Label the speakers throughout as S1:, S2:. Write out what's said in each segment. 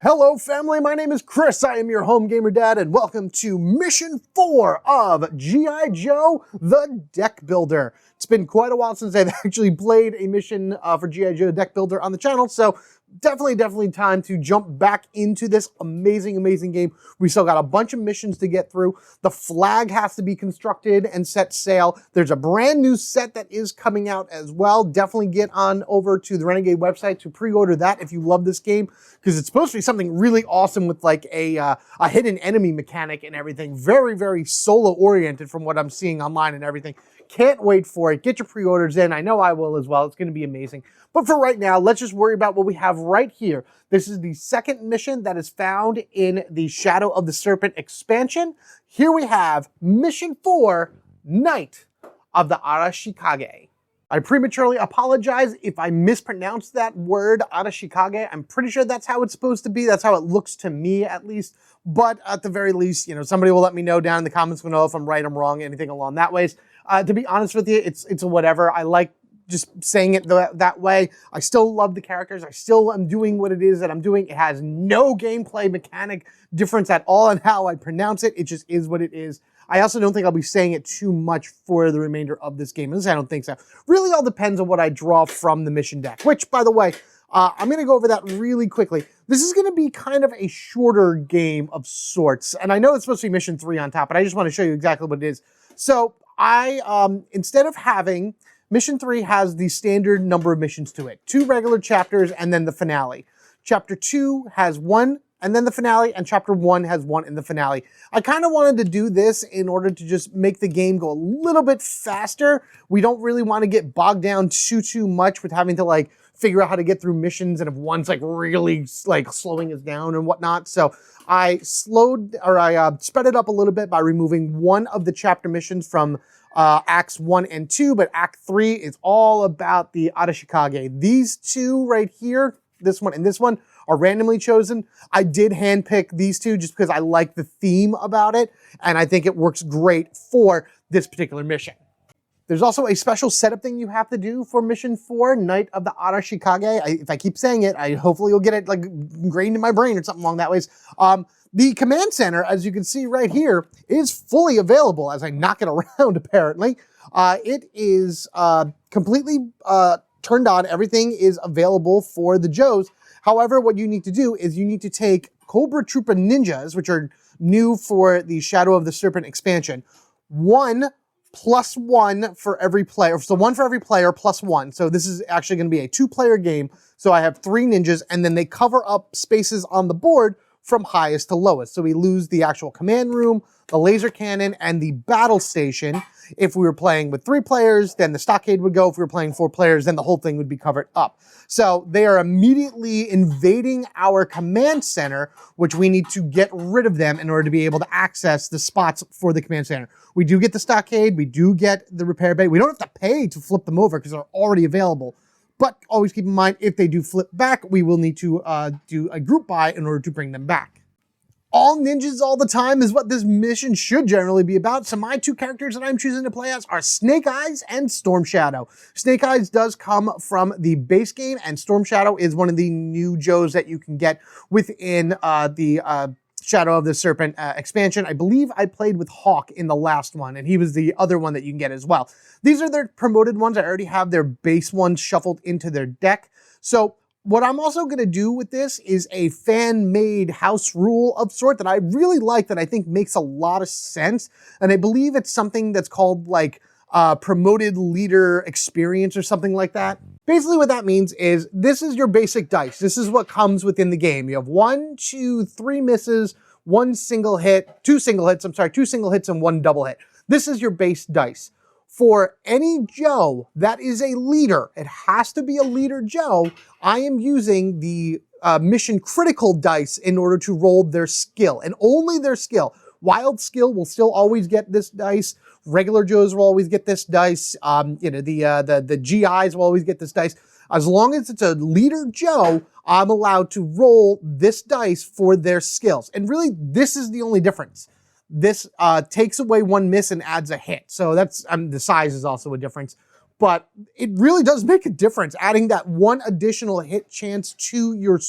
S1: Hello family, my name is Chris, I am your home gamer dad, and welcome to Mission 4 of G.I. Joe, the Deck Builder. It's been quite a while since I've actually played a mission for G.I. Joe Deck Builder on the channel, so definitely time to jump back into this amazing game. We still got a bunch of missions to get through. The flag has to be constructed and set sail. There's a brand new set that is coming out as well. Definitely get on over to the Renegade website to pre-order that if you love this game, because it's supposed to be something really awesome with like a hidden enemy mechanic and everything. Very solo oriented from what I'm seeing online and everything. Can't wait for it. Get your pre-orders in. I know I will as well. It's going to be amazing. But for right now, let's just worry about what we have right here. This is the second mission that is found in the Shadow of the Serpent expansion. Here we have Mission 4, Night of the Arashikage. I prematurely apologize if I mispronounced that word, Arashikage. I'm pretty sure that's how it's supposed to be. That's how it looks to me, at least. But at the very least, you know, somebody will let me know down in the comments below if I'm right, I'm wrong, anything along that ways. To be honest with you, it's a whatever. I like just saying it that way. I still love the characters. I still am doing what it is that I'm doing. It has no gameplay mechanic difference at all in how I pronounce it. It just is what it is. I also don't think I'll be saying it too much for the remainder of this game. At least I don't think so. Really all depends on what I draw from the mission deck, which, by the way, I'm going to go over that really quickly. This is going to be kind of a shorter game of sorts. And I know it's supposed to be mission 3 on top, but I just want to show you exactly what it is. So instead of having, mission 3 has the standard number of missions to it. 2 regular chapters and then the finale. Chapter 2 has 1 and then the finale, and chapter 1 has 1 in the finale. I kind of wanted to do this in order to just make the game go a little bit faster. We don't really want to get bogged down too much with having to like figure out how to get through missions and if one's like really like slowing us down and whatnot. So I spread it up a little bit by removing one of the chapter missions from Acts 1 and 2, but Act 3 is all about the Arashikage. These two right here, this one and this one, are randomly chosen. I did handpick these two just because I like the theme about it, and I think it works great for this particular mission. There's also a special setup thing you have to do for Mission 4, Night of the Arashikage. If I keep saying it, hopefully you'll get it like ingrained in my brain or something along that ways. The command center, as you can see right here, is fully available as I knock it around, apparently. It is completely turned on. Everything is available for the Joes. However, what you need to do is you need to take Cobra Trooper Ninjas, which are new for the Shadow of the Serpent expansion. 1 + 1 for every player. So 1 for every player plus 1. So this is actually going to be a 2-player game. So I have 3 ninjas, and then they cover up spaces on the board from highest to lowest. So we lose the actual command room, the laser cannon, and the battle station. If we were playing with 3 players, then the stockade would go. If we were playing 4 players, then the whole thing would be covered up. So they are immediately invading our command center, which we need to get rid of them in order to be able to access the spots for the command center. We do get the stockade. We do get the repair bay. We don't have to pay to flip them over because they're already available. But always keep in mind, if they do flip back, we will need to do a group buy in order to bring them back. All ninjas all the time is what this mission should generally be about. So my 2 characters that I'm choosing to play as are Snake Eyes and Storm Shadow. Snake Eyes does come from the base game, and Storm Shadow is one of the new Joes that you can get within the Shadow of the Serpent expansion. I believe I played with Hawk in the last one, and he was the other one that you can get as well. These are their promoted ones. I already have their base ones shuffled into their deck. So what I'm also going to do with this is a fan-made house rule of sort that I really like, that I think makes a lot of sense. And I believe it's something that's called like promoted leader experience or something like that. Basically what that means is this is your basic dice. This is what comes within the game. You have 1, 2, 3 misses, 1 single hit, 2 single hits, 2 single hits and 1 double hit. This is your base dice. For any Joe that is a leader, it has to be a leader Joe, I am using the mission critical dice in order to roll their skill, and only their skill. Wild skill will still always get this dice. Regular Joes will always get this dice. The GIs will always get this dice. As long as it's a leader Joe, I'm allowed to roll this dice for their skills. And really, this is the only difference. This takes away 1 miss and adds a hit. So that's, the size is also a difference. But it really does make a difference, adding that 1 additional hit chance to your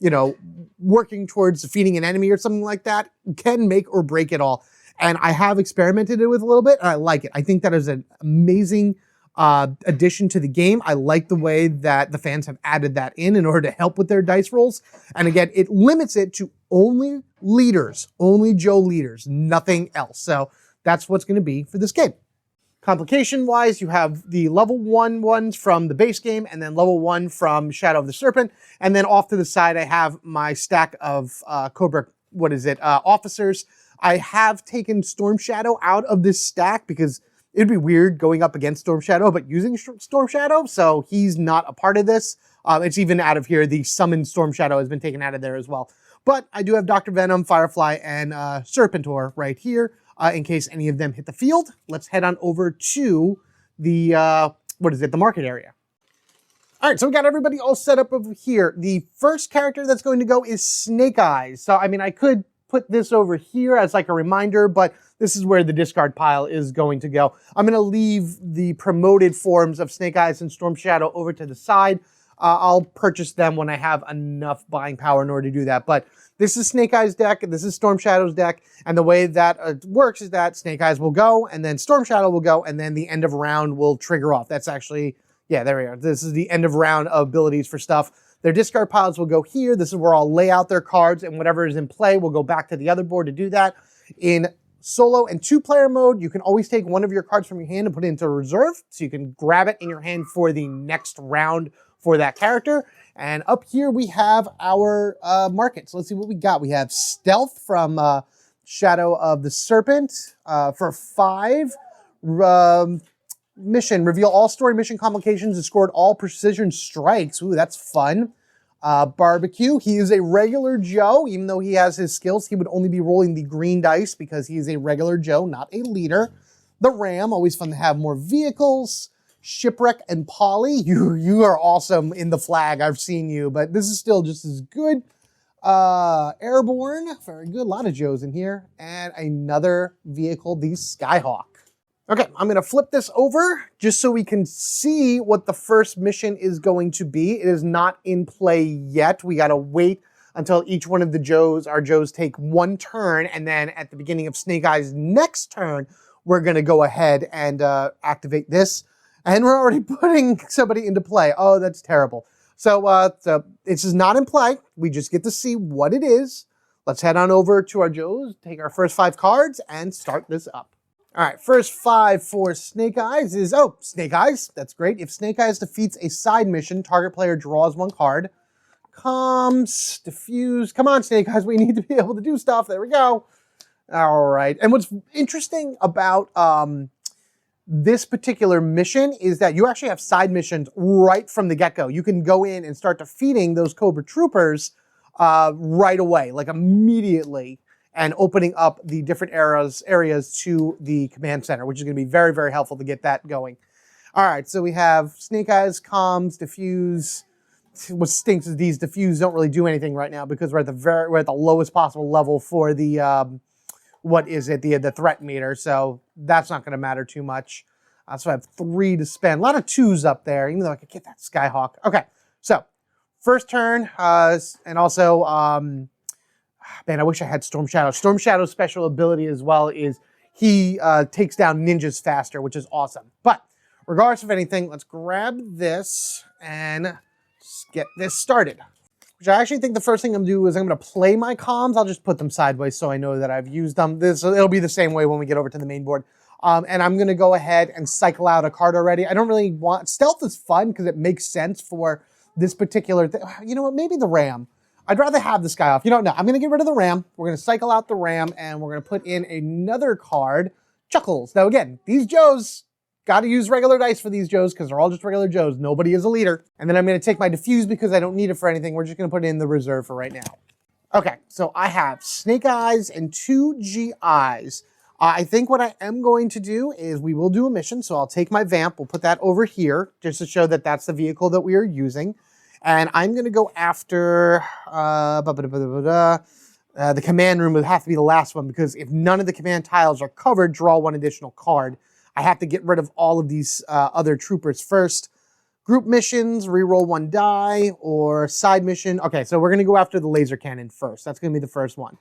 S1: you know, working towards defeating an enemy or something like that can make or break it all. And I have experimented it with a little bit, and I like it. I think that is an amazing addition to the game. I like the way that the fans have added that in order to help with their dice rolls. And again, it limits it to only leaders, only Joe leaders, nothing else. So that's what's going to be for this game. Complication-wise, you have the level 1 ones from the base game, and then level 1 from Shadow of the Serpent. And then off to the side, I have my stack of Cobra, officers. I have taken Storm Shadow out of this stack because it'd be weird going up against Storm Shadow, but using Storm Shadow, so he's not a part of this. It's even out of here. The summoned Storm Shadow has been taken out of there as well. But I do have Dr. Venom, Firefly, and Serpentor right here in case any of them hit the field. Let's head on over to the, the market area. All right, so we got everybody all set up over here. The first character that's going to go is Snake Eyes. So, I mean, I could put this over here as like a reminder, but this is where the discard pile is going to go. I'm going to leave the promoted forms of Snake Eyes and Storm Shadow over to the side. I'll purchase them when I have enough buying power in order to do that. But this is Snake Eyes deck, and this is Storm Shadow's deck. And the way that works is that Snake Eyes will go, and then Storm Shadow will go, and then the end of round will trigger off. That's actually, yeah, there we are. This is the end of round abilities for stuff. Their discard piles will go here. This is where I'll lay out their cards, and whatever is in play will go back to the other board to do that. In solo and 2-player mode, you can always take one of your cards from your hand and put it into reserve, so you can grab it in your hand for the next round for that character. And up here we have our markets. Let's see what we got. We have Stealth from Shadow of the Serpent for 5. Mission, reveal all story mission complications and scored all precision strikes. Ooh, that's fun. Barbecue, he is a regular Joe. Even though he has his skills, he would only be rolling the green dice because he is a regular Joe, not a leader. The Ram, always fun to have more vehicles. Shipwreck and Polly, you are awesome in the flag. I've seen you, but this is still just as good. Airborne, very good. A lot of Joes in here. And another vehicle, the Skyhawk. Okay, I'm going to flip this over just so we can see what the first mission is going to be. It is not in play yet. We got to wait until each one of our Joes take one turn, and then at the beginning of Snake Eyes' next turn, we're going to go ahead and activate this. And we're already putting somebody into play. Oh, that's terrible. So this is not in play. We just get to see what it is. Let's head on over to our Joes, take our first 5 cards, and start this up. All right, first 5 for Snake Eyes is, Snake Eyes, that's great. If Snake Eyes defeats a side mission, target player draws 1 card. Comms, diffuse, come on Snake Eyes, we need to be able to do stuff, there we go. All right, and what's interesting about this particular mission is that you actually have side missions right from the get-go. You can go in and start defeating those Cobra Troopers right away, like immediately, and opening up the different areas to the command center, which is going to be very, very helpful to get that going. All right, so we have Snake Eyes, Comms, Diffuse. What stinks is these Diffuse don't really do anything right now because we're at the lowest possible level for the the threat meter. So that's not going to matter too much. So I have 3 to spend. A lot of 2s up there, even though I could get that Skyhawk. Okay, so first turn, and also. Man, I wish I had Storm Shadow. Storm Shadow's special ability as well is he takes down ninjas faster, which is awesome. But regardless of anything, let's grab this and just get this started. Which I actually think the first thing I'm going to do is I'm going to play my comms. I'll just put them sideways so I know that I've used them. It'll be the same way when we get over to the main board. And I'm going to go ahead and cycle out a card already. I don't really want... Stealth is fun because it makes sense for this particular thing. You know what? Maybe the Ram. I'd rather have this guy off. You know, no, I'm going to get rid of the Ram. We're going to cycle out the Ram, and we're going to put in another card, Chuckles. Now, again, these Joes, got to use regular dice for these Joes because they're all just regular Joes. Nobody is a leader. And then I'm going to take my Diffuse because I don't need it for anything. We're just going to put it in the reserve for right now. Okay, so I have Snake Eyes and 2 GIs. I think what I am going to do is we will do a mission. So I'll take my Vamp. We'll put that over here just to show that that's the vehicle that we are using. And I'm going to go after the command room would have to be the last one because if none of the command tiles are covered, draw 1 additional card. I have to get rid of all of these other troopers first. Group missions, reroll 1 die, or side mission. Okay, so we're going to go after the laser cannon first. That's going to be the first one.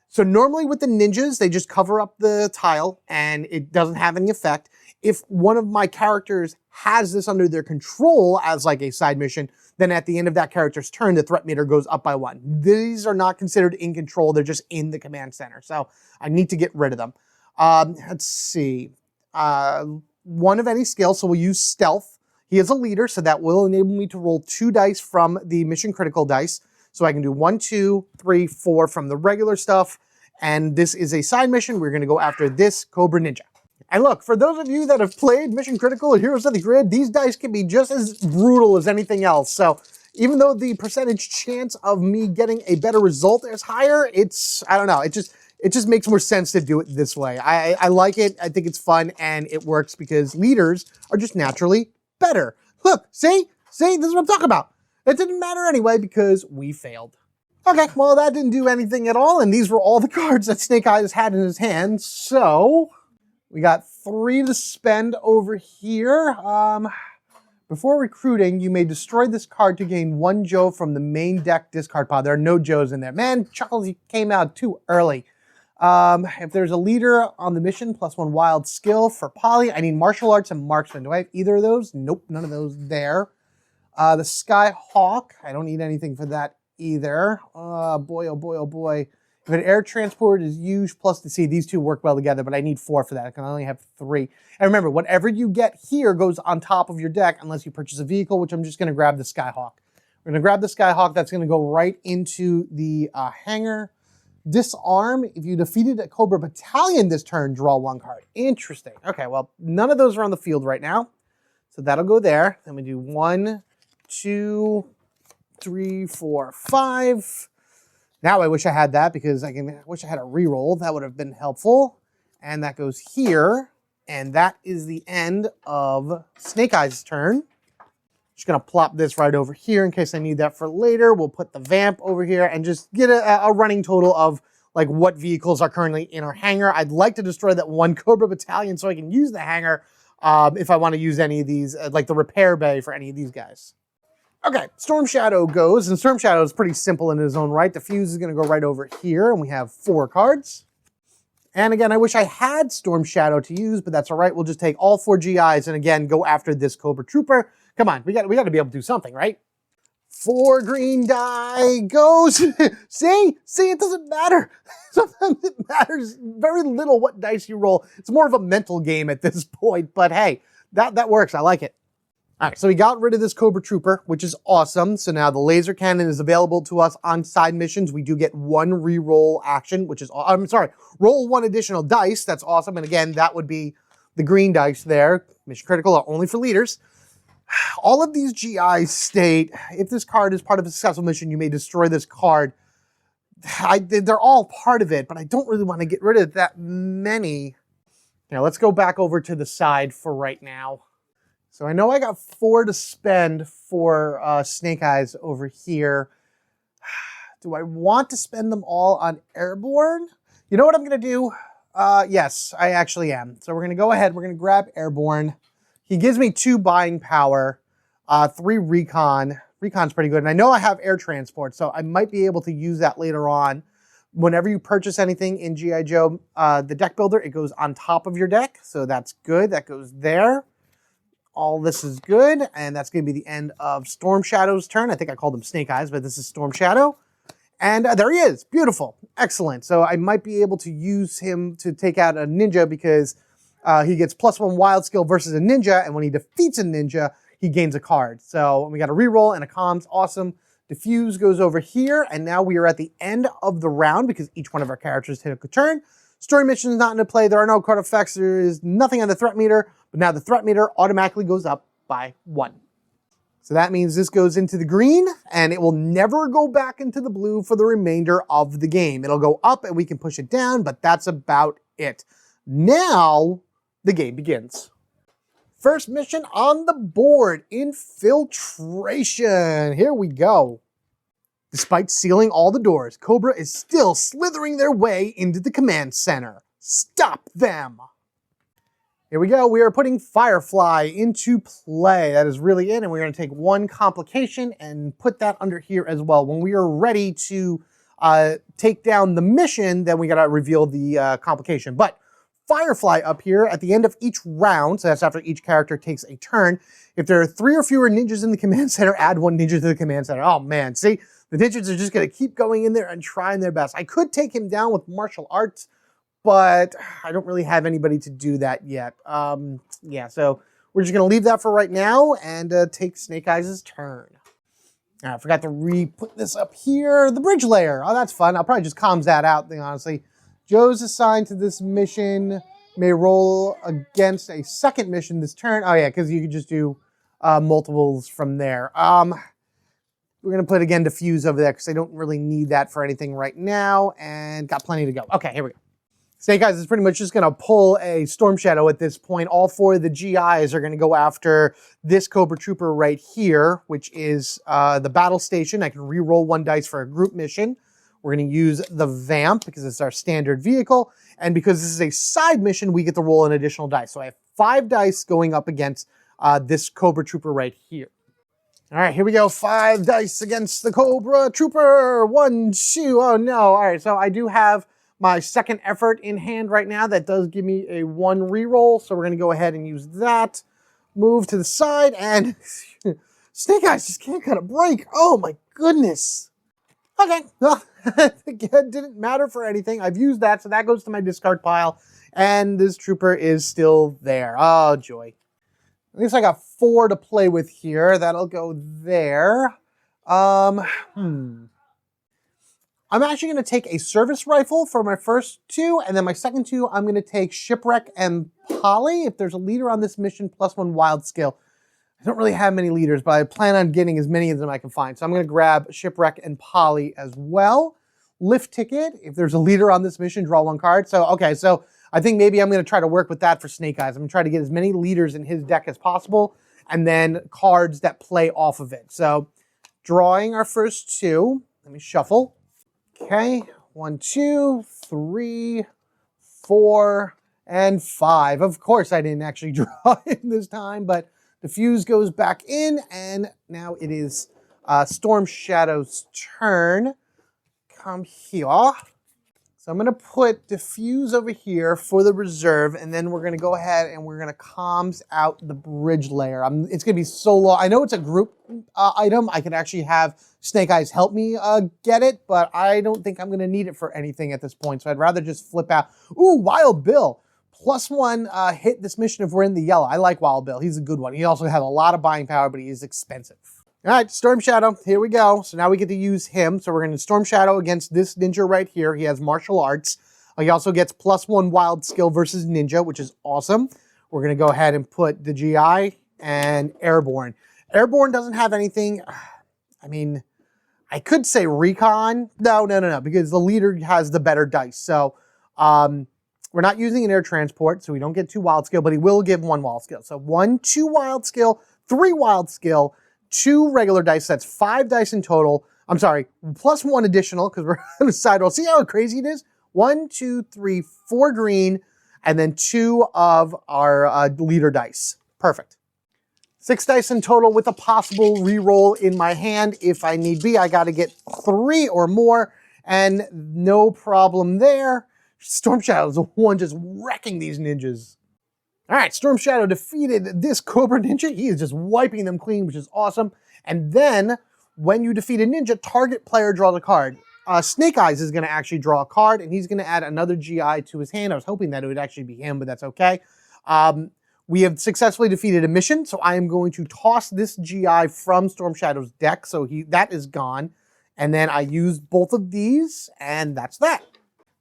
S1: So normally with the ninjas, they just cover up the tile and it doesn't have any effect. If one of my characters has this under their control as like a side mission, then at the end of that character's turn, the threat meter goes up by 1. These are not considered in control. They're just in the command center. So I need to get rid of them. Let's see. One of any skill, so we'll use stealth. He is a leader, so that will enable me to roll 2 dice from the mission critical dice. So I can do 1, 2, 3, 4 from the regular stuff. And this is a side mission. We're going to go after this Cobra Ninja. And look, for those of you that have played Mission Critical or Heroes of the Grid, these dice can be just as brutal as anything else. So even though the percentage chance of me getting a better result is higher, I don't know, it just makes more sense to do it this way. I like it. I think it's fun and it works because leaders are just naturally better. Look, see, this is what I'm talking about. It didn't matter anyway because we failed. Okay, well that didn't do anything at all, and these were all the cards that Snake Eyes had in his hand, so we got 3 to spend over here. Before recruiting, you may destroy this card to gain 1 Joe from the main deck discard pile. There are no Joes in there. Man, Chuckles, you came out too early. If there's a leader on the mission, +1 wild skill for Polly. I need martial arts and marksman. Do I have either of those? Nope, none of those there. The Sky Hawk, I don't need anything for that either. Boy, oh boy, oh boy. If an air transport is used plus the sea, these two work well together, but I need 4 for that. I can only have 3. And remember, whatever you get here goes on top of your deck unless you purchase a vehicle, which I'm just going to grab the Skyhawk. We're going to grab the Skyhawk. That's going to go right into the hangar. Disarm. If you defeated a Cobra battalion this turn, draw 1 card. Interesting. Okay, well, none of those are on the field right now. So that'll go there. Then we do 1, 2, 3, 4, 5. Now I wish I had that because I wish I had a reroll. That would have been helpful. And that goes here. And that is the end of Snake Eyes' turn. Just going to plop this right over here in case I need that for later. We'll put the Vamp over here and just get a running total of like what vehicles are currently in our hangar. I'd like to destroy that 1 Cobra battalion so I can use the hangar if I want to use any of these, like the repair bay for any of these guys. Okay, Storm Shadow goes, and Storm Shadow is pretty simple in his own right. The Fuse is going to go right over here, and we have 4 cards. And again, I wish I had Storm Shadow to use, but that's all right. We'll just take all 4 GIs and again, go after this Cobra Trooper. Come on, we got to be able to do something, right? 4 green die goes. See, it doesn't matter. Sometimes it matters very little what dice you roll. It's more of a mental game at this point, but hey, that works. I like it. All right, so we got rid of this Cobra Trooper, which is awesome. So now the laser cannon is available to us on side missions. We do get 1 reroll action, which is, I'm sorry, roll 1 additional dice. That's awesome. And again, that would be the green dice there. Mission critical are only for leaders. All of these GIs state, if this card is part of a successful mission, you may destroy this card. They're all part of it, but I don't really want to get rid of that many. Now let's go back over to the side for right now. So I know I got 4 to spend for Snake Eyes over here. Do I want to spend them all on Airborne? You know what I'm going to do? Yes, I actually am. So we're going to go ahead. We're going to grab Airborne. He gives me 2 buying power, 3 recon. Recon's pretty good. And I know I have air transport, so I might be able to use that later on. Whenever you purchase anything in G.I. Joe, the deck builder, it goes on top of your deck. So that's good. That goes there. All this is good, and that's going to be the end of Storm Shadow's turn. I think I called him Snake Eyes, but this is Storm Shadow. And there he is. Beautiful. Excellent. So I might be able to use him to take out a ninja because he gets +1 wild skill versus a ninja, and when he defeats a ninja, he gains a card. So we got a reroll and a comms. Awesome. Diffuse goes over here, and now we are at the end of the round because each one of our characters hit a turn. Story mission is not into play. There are no card effects. There is nothing on the threat meter, but now the threat meter automatically goes up by 1. So that means this goes into the green, and it will never go back into the blue for the remainder of the game. It'll go up, and we can push it down, but that's about it. Now, the game begins. First mission on the board, Infiltration. Here we go. Despite sealing all the doors, Cobra is still slithering their way into the command center. Stop them! Here we go. We are putting Firefly into play. That is really it. And we're going to take one complication and put that under here as well. When we are ready to take down the mission, then we got to reveal the complication. But Firefly up here at the end of each round, so that's after each character takes a turn. If there are 3 or fewer ninjas in the command center, add 1 ninja to the command center. Oh man, see? The ninjas are just going to keep going in there and trying their best. I could take him down with martial arts, but I don't really have anybody to do that yet. Yeah, so we're just going to leave that for right now and take Snake Eyes' turn. I forgot to re-put this up here. The bridge layer. Oh, that's fun. I'll probably just calm that out, honestly. Joe's assigned to this mission, may roll against a second mission this turn. Oh, yeah, because you could just do multiples from there. We're going to put, again, diffuse over there because I don't really need that for anything right now, and got plenty to go. Okay, here we go. Snake Eyes is pretty much just going to pull a Storm Shadow at this point. All 4 of the GIs are going to go after this Cobra Trooper right here, which is the battle station. I can re-roll 1 dice for a group mission. We're going to use the Vamp because it's our standard vehicle. And because this is a side mission, we get to roll an additional dice. So I have 5 dice going up against this Cobra Trooper right here. All right, here we go. 5 dice against the Cobra Trooper. 1, 2. Oh, no. All right, so I do have my second effort in hand right now. That does give me a 1 reroll, so we're going to go ahead and use that. Move to the side, and Snake Eyes just can't cut a break. Oh, my goodness. Okay, well, again, didn't matter for anything. I've used that, so that goes to my discard pile, and this trooper is still there. Oh, joy. At least I got 4 to play with here. That'll go there. I'm actually going to take a service rifle for my first 2, and then my second 2, I'm going to take Shipwreck and Polly. If there's a leader on this mission, +1 wild skill. I don't really have many leaders, but I plan on getting as many of them I can find. So I'm going to grab Shipwreck and Polly as well. Lift ticket. If there's a leader on this mission, draw 1 card. So, okay, so I think maybe I'm going to try to work with that for Snake Eyes. I'm going to try to get as many leaders in his deck as possible, and then cards that play off of it. So drawing our first 2. Let me shuffle. Okay, 1, 2, 3, 4, and 5. Of course, I didn't actually draw it this time, but diffuse goes back in, and now it is Storm Shadow's turn. Come here. So I'm going to put diffuse over here for the reserve, and then we're going to go ahead and we're going to comms out the bridge layer. It's going to be so long. I know it's a group item. I can actually have Snake Eyes help me get it, but I don't think I'm going to need it for anything at this point, so I'd rather just flip out. Ooh, Wild Bill. +1 hit this mission if we're in the yellow. I like Wild Bill. He's a good one. He also has a lot of buying power, but he is expensive. All right, Storm Shadow, here we go. So now we get to use him. So we're going to Storm Shadow against this ninja right here. He has martial arts. He also gets +1 wild skill versus ninja, which is awesome. We're going to go ahead and put the GI and Airborne. Airborne doesn't have anything. I mean, I could say recon. No, because the leader has the better dice. So we're not using an air transport, so we don't get 2 wild skill, but he will give 1 wild skill. So 1, 2 wild skill, 3 wild skill, 2 regular dice. That's 5 dice in total. I'm sorry, +1 additional because we're on the side roll. See how crazy it is? 1, 2, 3, 4 green, and then 2 of our leader dice. Perfect. 6 dice in total with a possible re-roll in my hand if I need be. I got to get 3 or more, and no problem there. Storm Shadow's the one just wrecking these ninjas. All right, Storm Shadow defeated this Cobra Ninja. He is just wiping them clean, which is awesome. And then, when you defeat a ninja, target player draws a card. Snake Eyes is going to actually draw a card, and he's going to add another GI to his hand. I was hoping that it would actually be him, but that's okay. We have successfully defeated a mission, so I am going to toss this GI from Storm Shadow's deck, so that is gone. And then I used both of these, and that's that.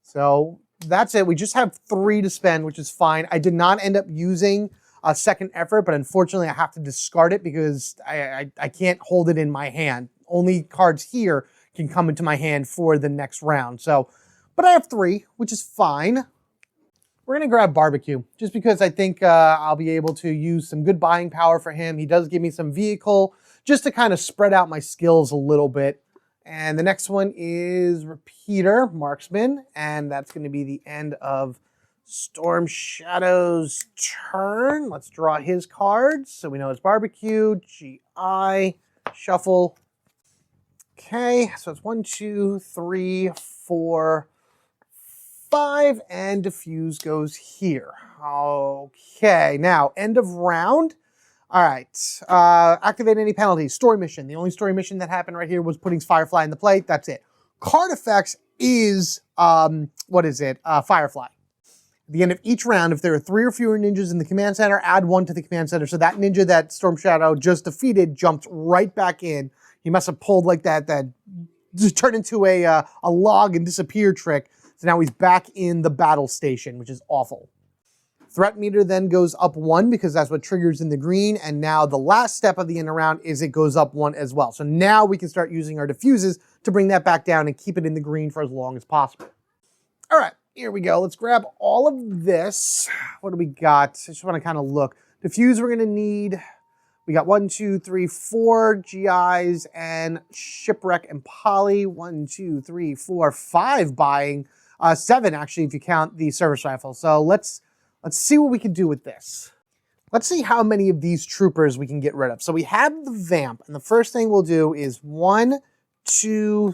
S1: So that's it. We just have 3 to spend, which is fine. I did not end up using a second effort, but unfortunately I have to discard it because I can't hold it in my hand. Only cards here can come into my hand for the next round. So, but I have 3, which is fine. We're going to grab Barbecue, just because I think I'll be able to use some good buying power for him. He does give me some vehicle, just to kind of spread out my skills a little bit. And the next one is Repeater, Marksman, and that's going to be the end of Storm Shadow's turn. Let's draw his cards so we know it's barbecue, GI, shuffle. Okay, so it's 1, 2, 3, 4, 5, and diffuse goes here. Okay, now end of round. All right, activate any penalties. Story mission. The only story mission that happened right here was putting Firefly in the plate. That's it. Card effects is, Firefly. At the end of each round, if there are 3 or fewer ninjas in the command center, add 1 to the command center. So that ninja that Storm Shadow just defeated jumps right back in. He must have pulled like that just turned into a log and disappear trick. So now he's back in the battle station, which is awful. Threat meter then goes up 1 because that's what triggers in the green. And now the last step of the end of round is it goes up 1 as well. So now we can start using our diffuses to bring that back down and keep it in the green for as long as possible. All right, here we go. Let's grab all of this. What do we got? I just want to kind of look. Diffuse we're going to need. We got 1, 2, 3, 4 GIs and Shipwreck and Poly. 1, 2, 3, 4, 5 buying. 7 actually if you count the service rifle. So let's see what we can do with this. Let's see how many of these troopers we can get rid of. So we have the Vamp, and the first thing we'll do is 1, 2,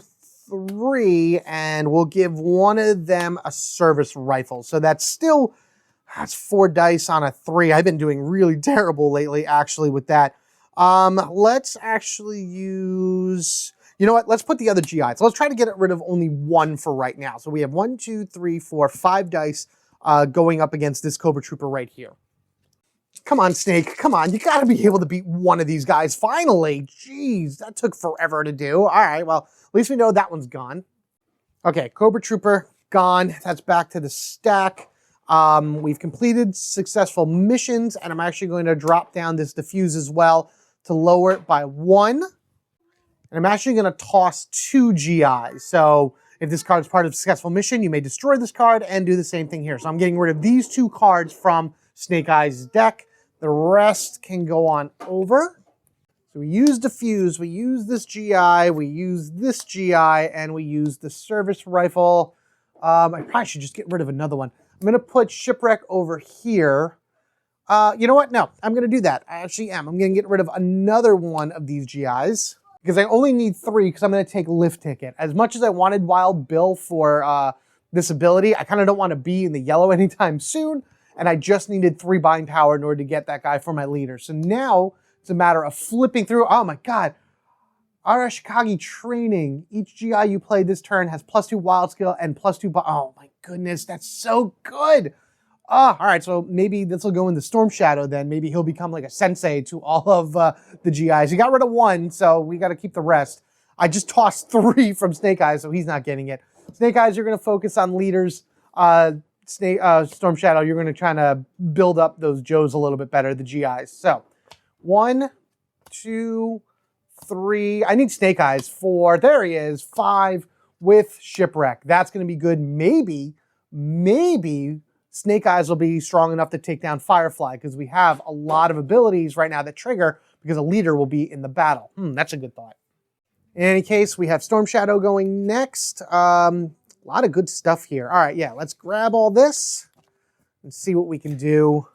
S1: 3, and we'll give one of them a service rifle. So that's 4 dice on a 3. I've been doing really terrible lately, actually, with that. Let's actually use... You know what? Let's put the other GI. So let's try to get rid of only 1 for right now. So we have 1, 2, 3, 4, 5 dice going up against this Cobra Trooper right here. Come on, Snake. Come on. You got to be able to beat one of these guys. Finally. Jeez, that took forever to do. All right, well, at least we know that one's gone. Okay, Cobra Trooper, gone. That's back to the stack. We've completed successful missions, and I'm actually going to drop down this diffuse as well to lower it by 1. And I'm actually going to toss 2 GIs. So if this card is part of a successful mission, you may destroy this card and do the same thing here. So I'm getting rid of these 2 cards from Snake Eyes' deck. The rest can go on over. So we use diffuse, we use this GI, we use this GI, and we use the service rifle. I probably should just get rid of another one. I'm going to put Shipwreck over here. You know what? No, I'm going to do that. I actually am. I'm going to get rid of another one of these GIs because I only need 3 because I'm going to take Lift Ticket. As much as I wanted Wild Bill for this ability, I kind of don't want to be in the yellow anytime soon, and I just needed 3 buying power in order to get that guy for my leader. So now it's a matter of flipping through. Oh my God. Arashikage training. Each GI you play this turn has +2 wild skill and +2... Oh my goodness, that's so good. All right, so maybe this will go in the Storm Shadow then. Maybe he'll become like a sensei to all of the GIs. He got rid of 1, so we got to keep the rest. I just tossed 3 from Snake Eyes, so he's not getting it. Snake Eyes, you're going to focus on leaders. Storm Shadow, you're going to try to build up those Joes a little bit better, the GIs. So 1, 2, 3. I need Snake Eyes. 4. There he is. 5 with Shipwreck. That's going to be good. Maybe Snake Eyes will be strong enough to take down Firefly because we have a lot of abilities right now that trigger because a leader will be in the battle. That's a good thought. In any case, we have Storm Shadow going next. A lot of good stuff here. All right, yeah, let's grab all this and see what we can do.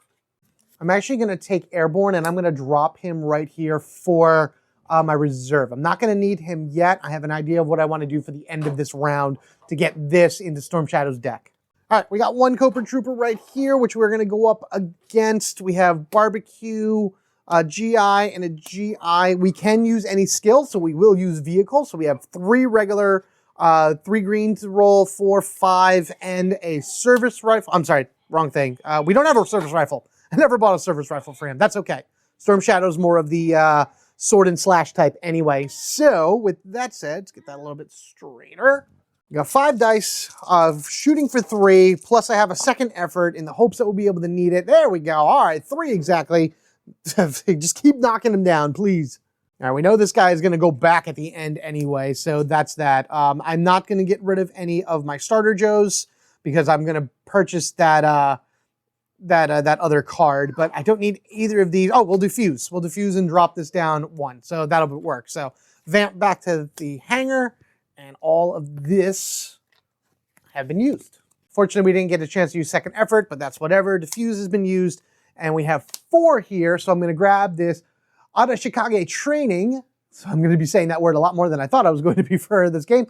S1: I'm actually going to take Airborne and I'm going to drop him right here for my reserve. I'm not going to need him yet. I have an idea of what I want to do for the end of this round to get this into Storm Shadow's deck. All right, we got 1 Cobra Trooper right here, which we're going to go up against. We have Barbecue, a GI, and a GI. We can use any skill, so we will use Vehicle. So we have 3 regular, 3 green to roll, 4, 5, and a service rifle. I'm sorry, wrong thing. We don't have a service rifle. I never bought a service rifle for him. That's okay. Storm Shadow's more of the sword and slash type anyway. So with that said, let's get that a little bit straighter. We got 5 dice of shooting for 3, plus I have a second effort in the hopes that we'll be able to need it. There we go. All right, 3 exactly. Just keep knocking them down, please. All right, we know this guy is going to go back at the end anyway, so that's that. I'm not going to get rid of any of my starter Joes because I'm going to purchase that other card, but I don't need either of these. Oh, we'll diffuse. We'll diffuse and drop this down 1, so that'll work. So Vamp back to the hangar. And all of this have been used. Fortunately, we didn't get a chance to use second effort, but that's whatever. Diffuse has been used, and we have 4 here. So I'm going to grab this Arashikage training. So I'm going to be saying that word a lot more than I thought I was going to be for this game.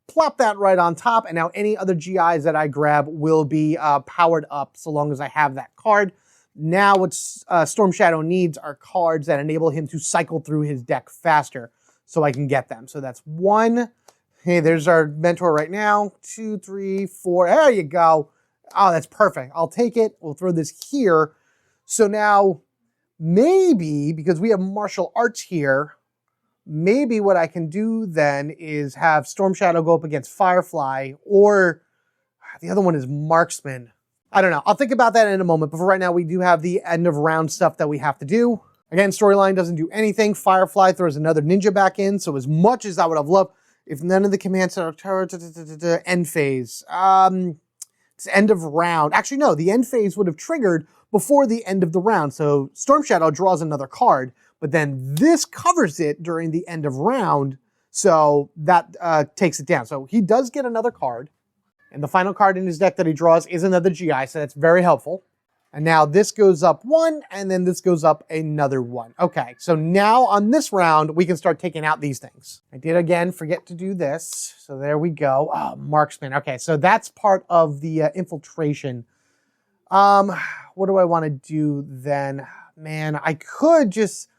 S1: Plop that right on top, and now any other GIs that I grab will be powered up so long as I have that card. Now what Storm Shadow needs are cards that enable him to cycle through his deck faster so I can get them. So that's 1. Hey, there's our mentor right now. 2, 3, 4. There you go. Oh, that's perfect. I'll take it. We'll throw this here. So now maybe, because we have martial arts here, maybe what I can do then is have Storm Shadow go up against Firefly, or the other one is Marksman. I don't know. I'll think about that in a moment, but for right now, we do have the end of round stuff that we have to do. Again, storyline doesn't do anything. Firefly throws another ninja back in, so as much as I would have loved, if none of the commands are end phase. It's end of round. Actually, no, the end phase would have triggered before the end of the round, so Storm Shadow draws another card, but then this covers it during the end of round, so that takes it down. So he does get another card, and the final card in his deck that he draws is another GI, so that's very helpful. And now this goes up 1, and then this goes up another 1. Okay, so now on this round, we can start taking out these things. I did, again, forget to do this, so there we go. Oh, Marksman. Okay, so that's part of the infiltration. What do I want to do then? Man, I could just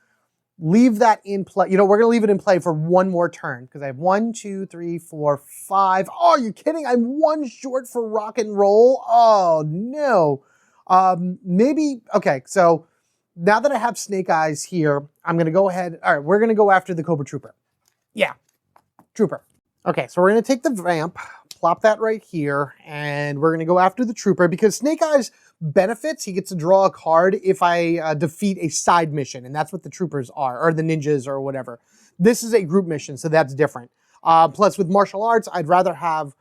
S1: leave that in play. You know, we're going to leave it in play for 1 more turn, because I have 1, 2, 3, 4, 5. Oh, are you kidding? I'm 1 short for rock and roll. Oh, no. Maybe, okay, so now that I have Snake Eyes here, I'm going to go ahead. All right, we're going to go after the Cobra Trooper. Yeah, Trooper. Okay, so we're going to take the Vamp, plop that right here, and we're going to go after the Trooper because Snake Eyes benefits. He gets to draw a card if I defeat a side mission, and that's what the Troopers are, or the Ninjas or whatever. This is a group mission, so that's different. Plus, with martial arts, I'd rather have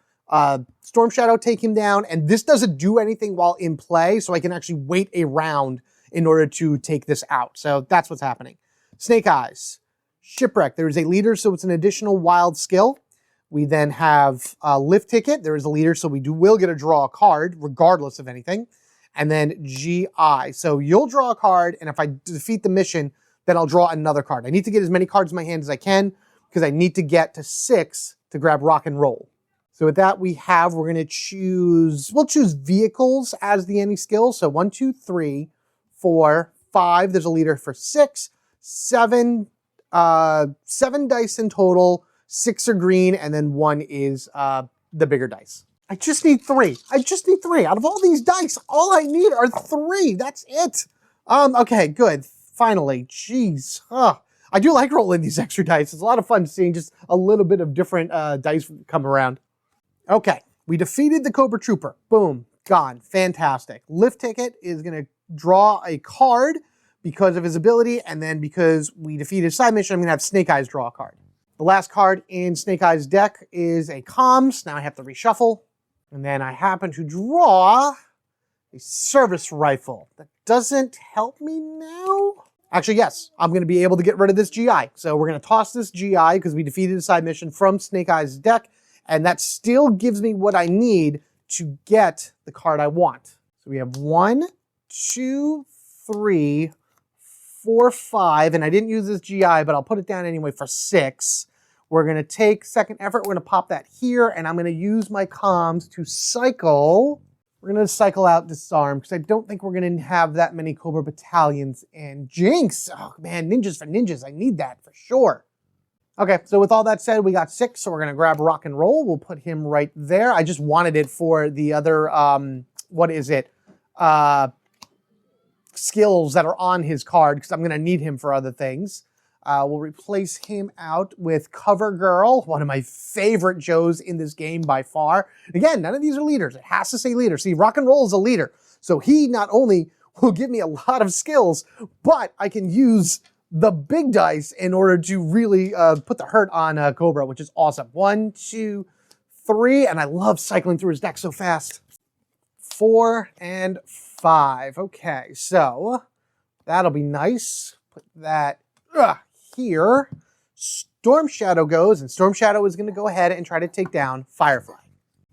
S1: Storm Shadow take him down, and this doesn't do anything while in play, so I can actually wait a round in order to take this out. So that's what's happening. Snake Eyes. Shipwreck. There is a leader, so it's an additional wild skill. We then have Lift Ticket. There is a leader, so we will get to draw a card, regardless of anything. And then GI. So you'll draw a card, and if I defeat the mission, then I'll draw another card. I need to get as many cards in my hand as I can, because I need to get to 6 to grab Rock and Roll. So with that, we're going to choose, we'll choose vehicles as the any skill. So 1, 2, 3, 4, 5. There's a leader for 6, 7, 7 dice in total. 6 are green, and then 1 is the bigger dice. I just need 3. I just need 3. Out of all these dice, all I need are 3. That's it. Okay, good. Finally. Jeez. I do like rolling these extra dice. It's a lot of fun seeing just a little bit of different dice come around. Okay, we defeated the Cobra Trooper. Boom, gone. Fantastic. Lift Ticket is going to draw a card because of his ability, and then because we defeated his side mission, I'm going to have Snake Eyes draw a card. The last card in Snake Eyes' deck is a Comms. Now I have to reshuffle. And then I happen to draw a Service Rifle. That doesn't help me now. Actually, yes, I'm going to be able to get rid of this GI. So we're going to toss this GI because we defeated a side mission from Snake Eyes' deck. And that still gives me what I need to get the card I want. So we have 1, 2, 3, 4, 5. And I didn't use this GI, but I'll put it down anyway for 6. We're going to take second effort. We're going to pop that here. And I'm going to use my comms to cycle. We're going to cycle out Disarm because I don't think we're going to have that many Cobra battalions. And Jinx. Oh, man, ninjas for ninjas. I need that for sure. Okay, so with all that said, we got 6, so we're going to grab Rock and Roll. We'll put him right there. I just wanted it for the other, what is it? Skills that are on his card, because I'm going to need him for other things. We'll replace him out with Cover Girl, one of my favorite Joes in this game by far. Again, none of these are leaders. It has to say leader. See, Rock and Roll is a leader. So he not only will give me a lot of skills, but I can use the big dice in order to really put the hurt on Cobra, which is awesome. 1, 2, 3, and I love cycling through his deck so fast. 4 and 5. Okay, so that'll be nice. Put that here. Storm Shadow goes, and Storm Shadow is going to go ahead and try to take down Firefly.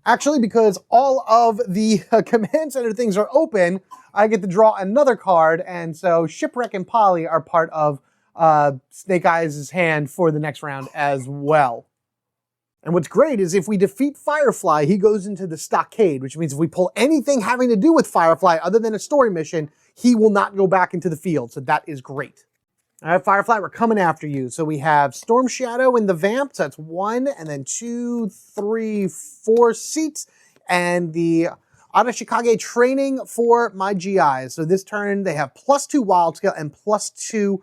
S1: Actually, because all of the command center things are open, I get to draw another card, and so Shipwreck and Polly are part of Snake Eyes' hand for the next round as well. And what's great is if we defeat Firefly, he goes into the stockade, which means if we pull anything having to do with Firefly other than a story mission, he will not go back into the field, so that is great. All right, Firefly, we're coming after you. So we have Storm Shadow in the Vamp, so that's 1, and then 2, 3, 4 seats, and the Arashikage training for my GIs. So this turn, they have +2 wild skill and +2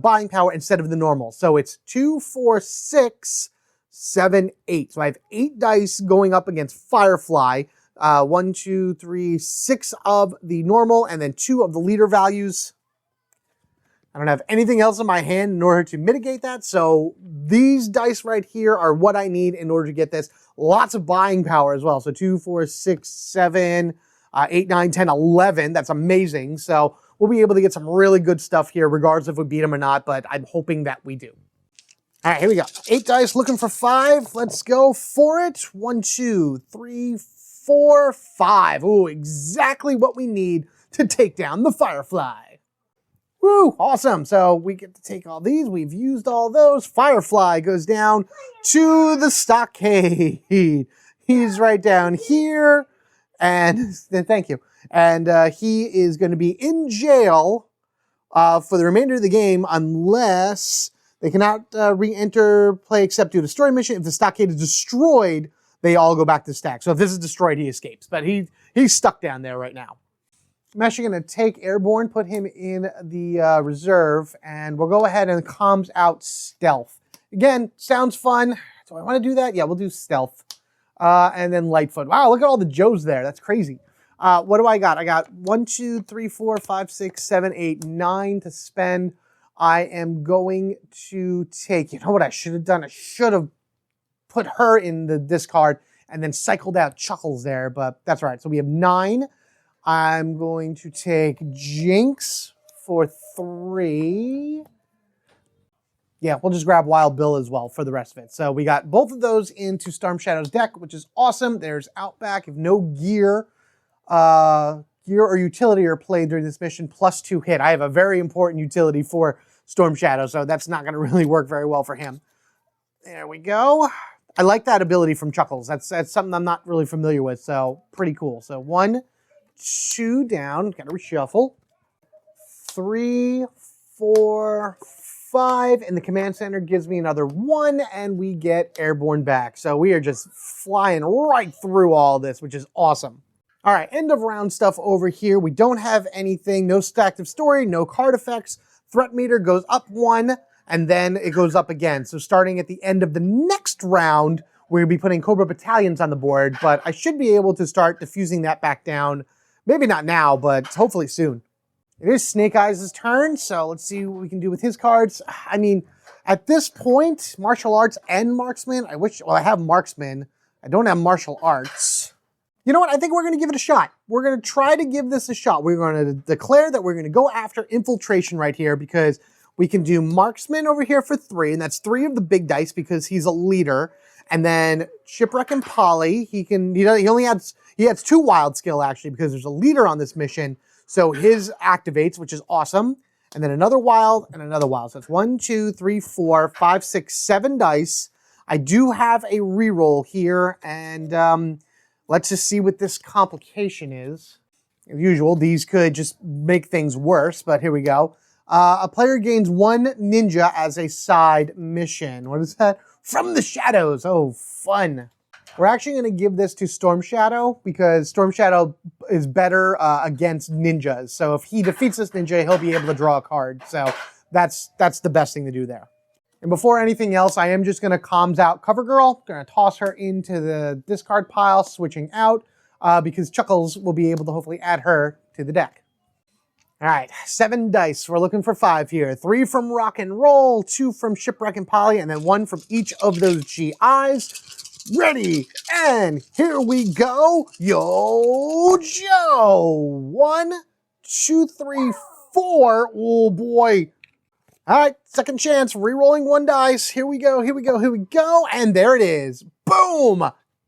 S1: buying power instead of the normal. So it's 2, 4, 6, 7, 8. So I have 8 dice going up against Firefly. 1, 2, 3, 6 of the normal, and then 2 of the leader values. I don't have anything else in my hand in order to mitigate that, so these dice right here are what I need in order to get this. Lots of buying power as well, so 2, 4, 6, 7, 8, 9, 10, 11. That's amazing, so we'll be able to get some really good stuff here, regardless if we beat them or not, but I'm hoping that we do. All right, here we go. 8 dice, looking for 5. Let's go for it. 1, 2, 3, 4, 5. Ooh, exactly what we need to take down the Firefly. Woo, awesome. So we get to take all these. We've used all those. Firefly goes down to the stockade. He's right down here. And thank you. And he is going to be in jail for the remainder of the game unless they cannot re-enter play except due to story mission. If the stockade is destroyed, they all go back to the stack. So if this is destroyed, he escapes. But he's stuck down there right now. I'm actually going to take Airborne, put him in the reserve, and we'll go ahead and comms out Stealth. Again, sounds fun. Do I want to do that? Yeah, we'll do Stealth. And then Lightfoot. Wow, look at all the Joes there. That's crazy. What do I got? I got 1, 2, 3, 4, 5, 6, 7, 8, 9 to spend. I am going to take, you know what I should have done? I should have put her in the discard and then cycled out Chuckles there, but that's all right. So we have 9. I'm going to take Jinx for 3. Yeah, we'll just grab Wild Bill as well for the rest of it. So we got both of those into Storm Shadow's deck, which is awesome. There's Outback. If no gear or utility are played during this mission, +2 hit. I have a very important utility for Storm Shadow, so that's not going to really work very well for him. There we go. I like that ability from Chuckles. That's something I'm not really familiar with, so pretty cool. So 1, 2 down, gotta reshuffle. 3, 4, 5, and the command center gives me another 1, and we get Airborne back. So we are just flying right through all this, which is awesome. All right, end of round stuff over here. We don't have anything, no stacked of story, no card effects. Threat meter goes up 1, and then it goes up again. So starting at the end of the next round, we're gonna be putting Cobra Battalions on the board, but I should be able to start diffusing that back down. Maybe not now, but hopefully soon. It is Snake Eyes' turn, so let's see what we can do with his cards. I mean, at this point, martial arts and marksman, I have marksman. I don't have martial arts. You know what? I think we're going to give it a shot. We're going to try to give this a shot. We're going to declare that we're going to go after infiltration right here because we can do marksman over here for 3, and that's 3 of the big dice because he's a leader. And then Shipwreck and Polly, he has 2 wild skill actually because there's a leader on this mission. So his activates, which is awesome. And then another wild and another wild. So it's 1, 2, 3, 4, 5, 6, 7 dice. I do have a reroll here, and let's just see what this complication is. As usual, these could just make things worse, but here we go. A player gains 1 ninja as a side mission. What is that? From the shadows. Oh, fun. We're actually going to give this to Storm Shadow because Storm Shadow is better against ninjas. So if he defeats this ninja, he'll be able to draw a card. So that's the best thing to do there. And before anything else, I am just going to comms out CoverGirl. Going to toss her into the discard pile, switching out because Chuckles will be able to hopefully add her to the deck. All right, 7 dice. We're looking for 5 here. 3 from Rock and Roll, 2 from Shipwreck and Polly, and then 1 from each of those GIs. Ready, and here we go. Yo, Joe. 1, 2, 3, 4. Oh, boy. All right, second chance. Re-rolling 1 dice. Here we go, here we go, here we go. And there it is. Boom.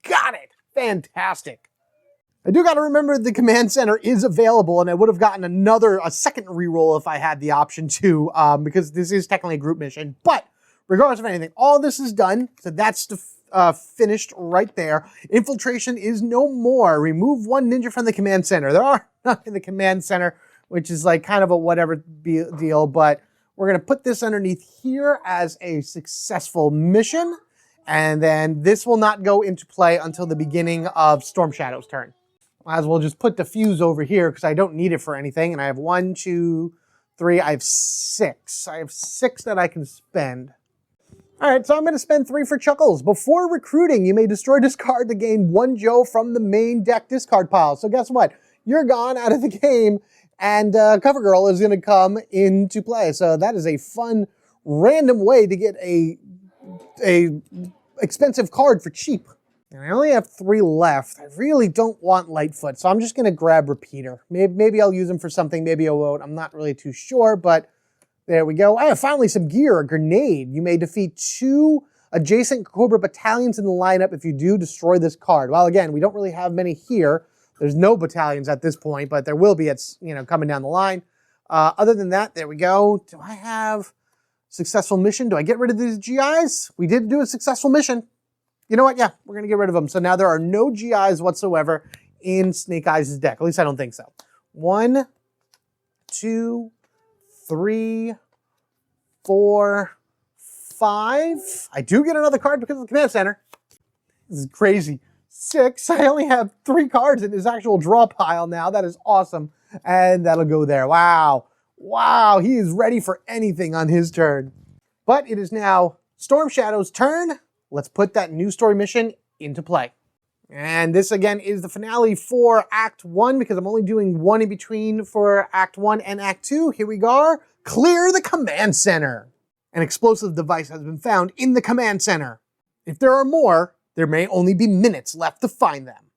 S1: Got it. fantastic. I do got to remember the command center is available, and I would have gotten a second reroll if I had the option to, because this is technically a group mission. But regardless of anything, all this is done, so that's finished right there. Infiltration is no more. Remove one ninja from the command center. There are none in the command center, which is like kind of a whatever deal, but we're going to put this underneath here as a successful mission, and then this will not go into play until the beginning of Storm Shadow's turn. Might as well just put the fuse over here because I don't need it for anything. And I have 1, 2, 3, I have 6. I have 6 that I can spend. All right, so I'm going to spend 3 for Chuckles. Before recruiting, you may destroy discard to gain 1 Joe from the main deck discard pile. So guess what? You're gone out of the game, and Cover Girl is going to come into play. So that is a fun, random way to get a expensive card for cheap. And I only have 3 left. I really don't want Lightfoot, so I'm just going to grab Repeater. Maybe I'll use him for something, maybe I won't. I'm not really too sure, but there we go. I have finally some gear, a grenade. You may defeat 2 adjacent Cobra battalions in the lineup if you do destroy this card. Well, again, we don't really have many here. There's no battalions at this point, but there will be at, coming down the line. Other than that, there we go. Do I have successful mission? Do I get rid of these GIs? We did do a successful mission. You know what? Yeah, we're going to get rid of them. So now there are no GIs whatsoever in Snake Eyes' deck. At least I don't think so. 1, 2, 3, 4, 5. I do get another card because of the command center. This is crazy. 6. I only have 3 cards in this actual draw pile now. That is awesome. And that'll go there. Wow. Wow. He is ready for anything on his turn. But it is now Storm Shadow's turn. Let's put that new story mission into play. And this again is the finale for Act 1 because I'm only doing 1 in between for Act 1 and Act 2. Here we go. Clear the command center. An explosive device has been found in the command center. If there are more, there may only be minutes left to find them.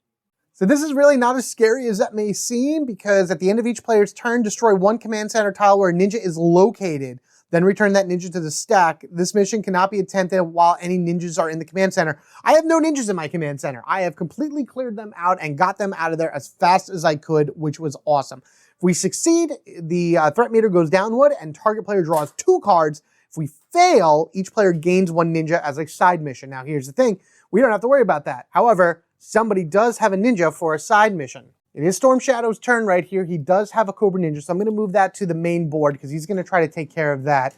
S1: So this is really not as scary as that may seem because at the end of each player's turn, destroy 1 command center tile where a ninja is located. Then return that ninja to the stack. This mission cannot be attempted while any ninjas are in the command center. I have no ninjas in my command center. I have completely cleared them out and got them out of there as fast as I could, which was awesome. If we succeed, the threat meter goes downward and target player draws 2 cards. If we fail, each player gains 1 ninja as a side mission. Now here's the thing, we don't have to worry about that. However, somebody does have a ninja for a side mission. It is Storm Shadow's turn right here. He does have a Cobra Ninja, so I'm going to move that to the main board because he's going to try to take care of that.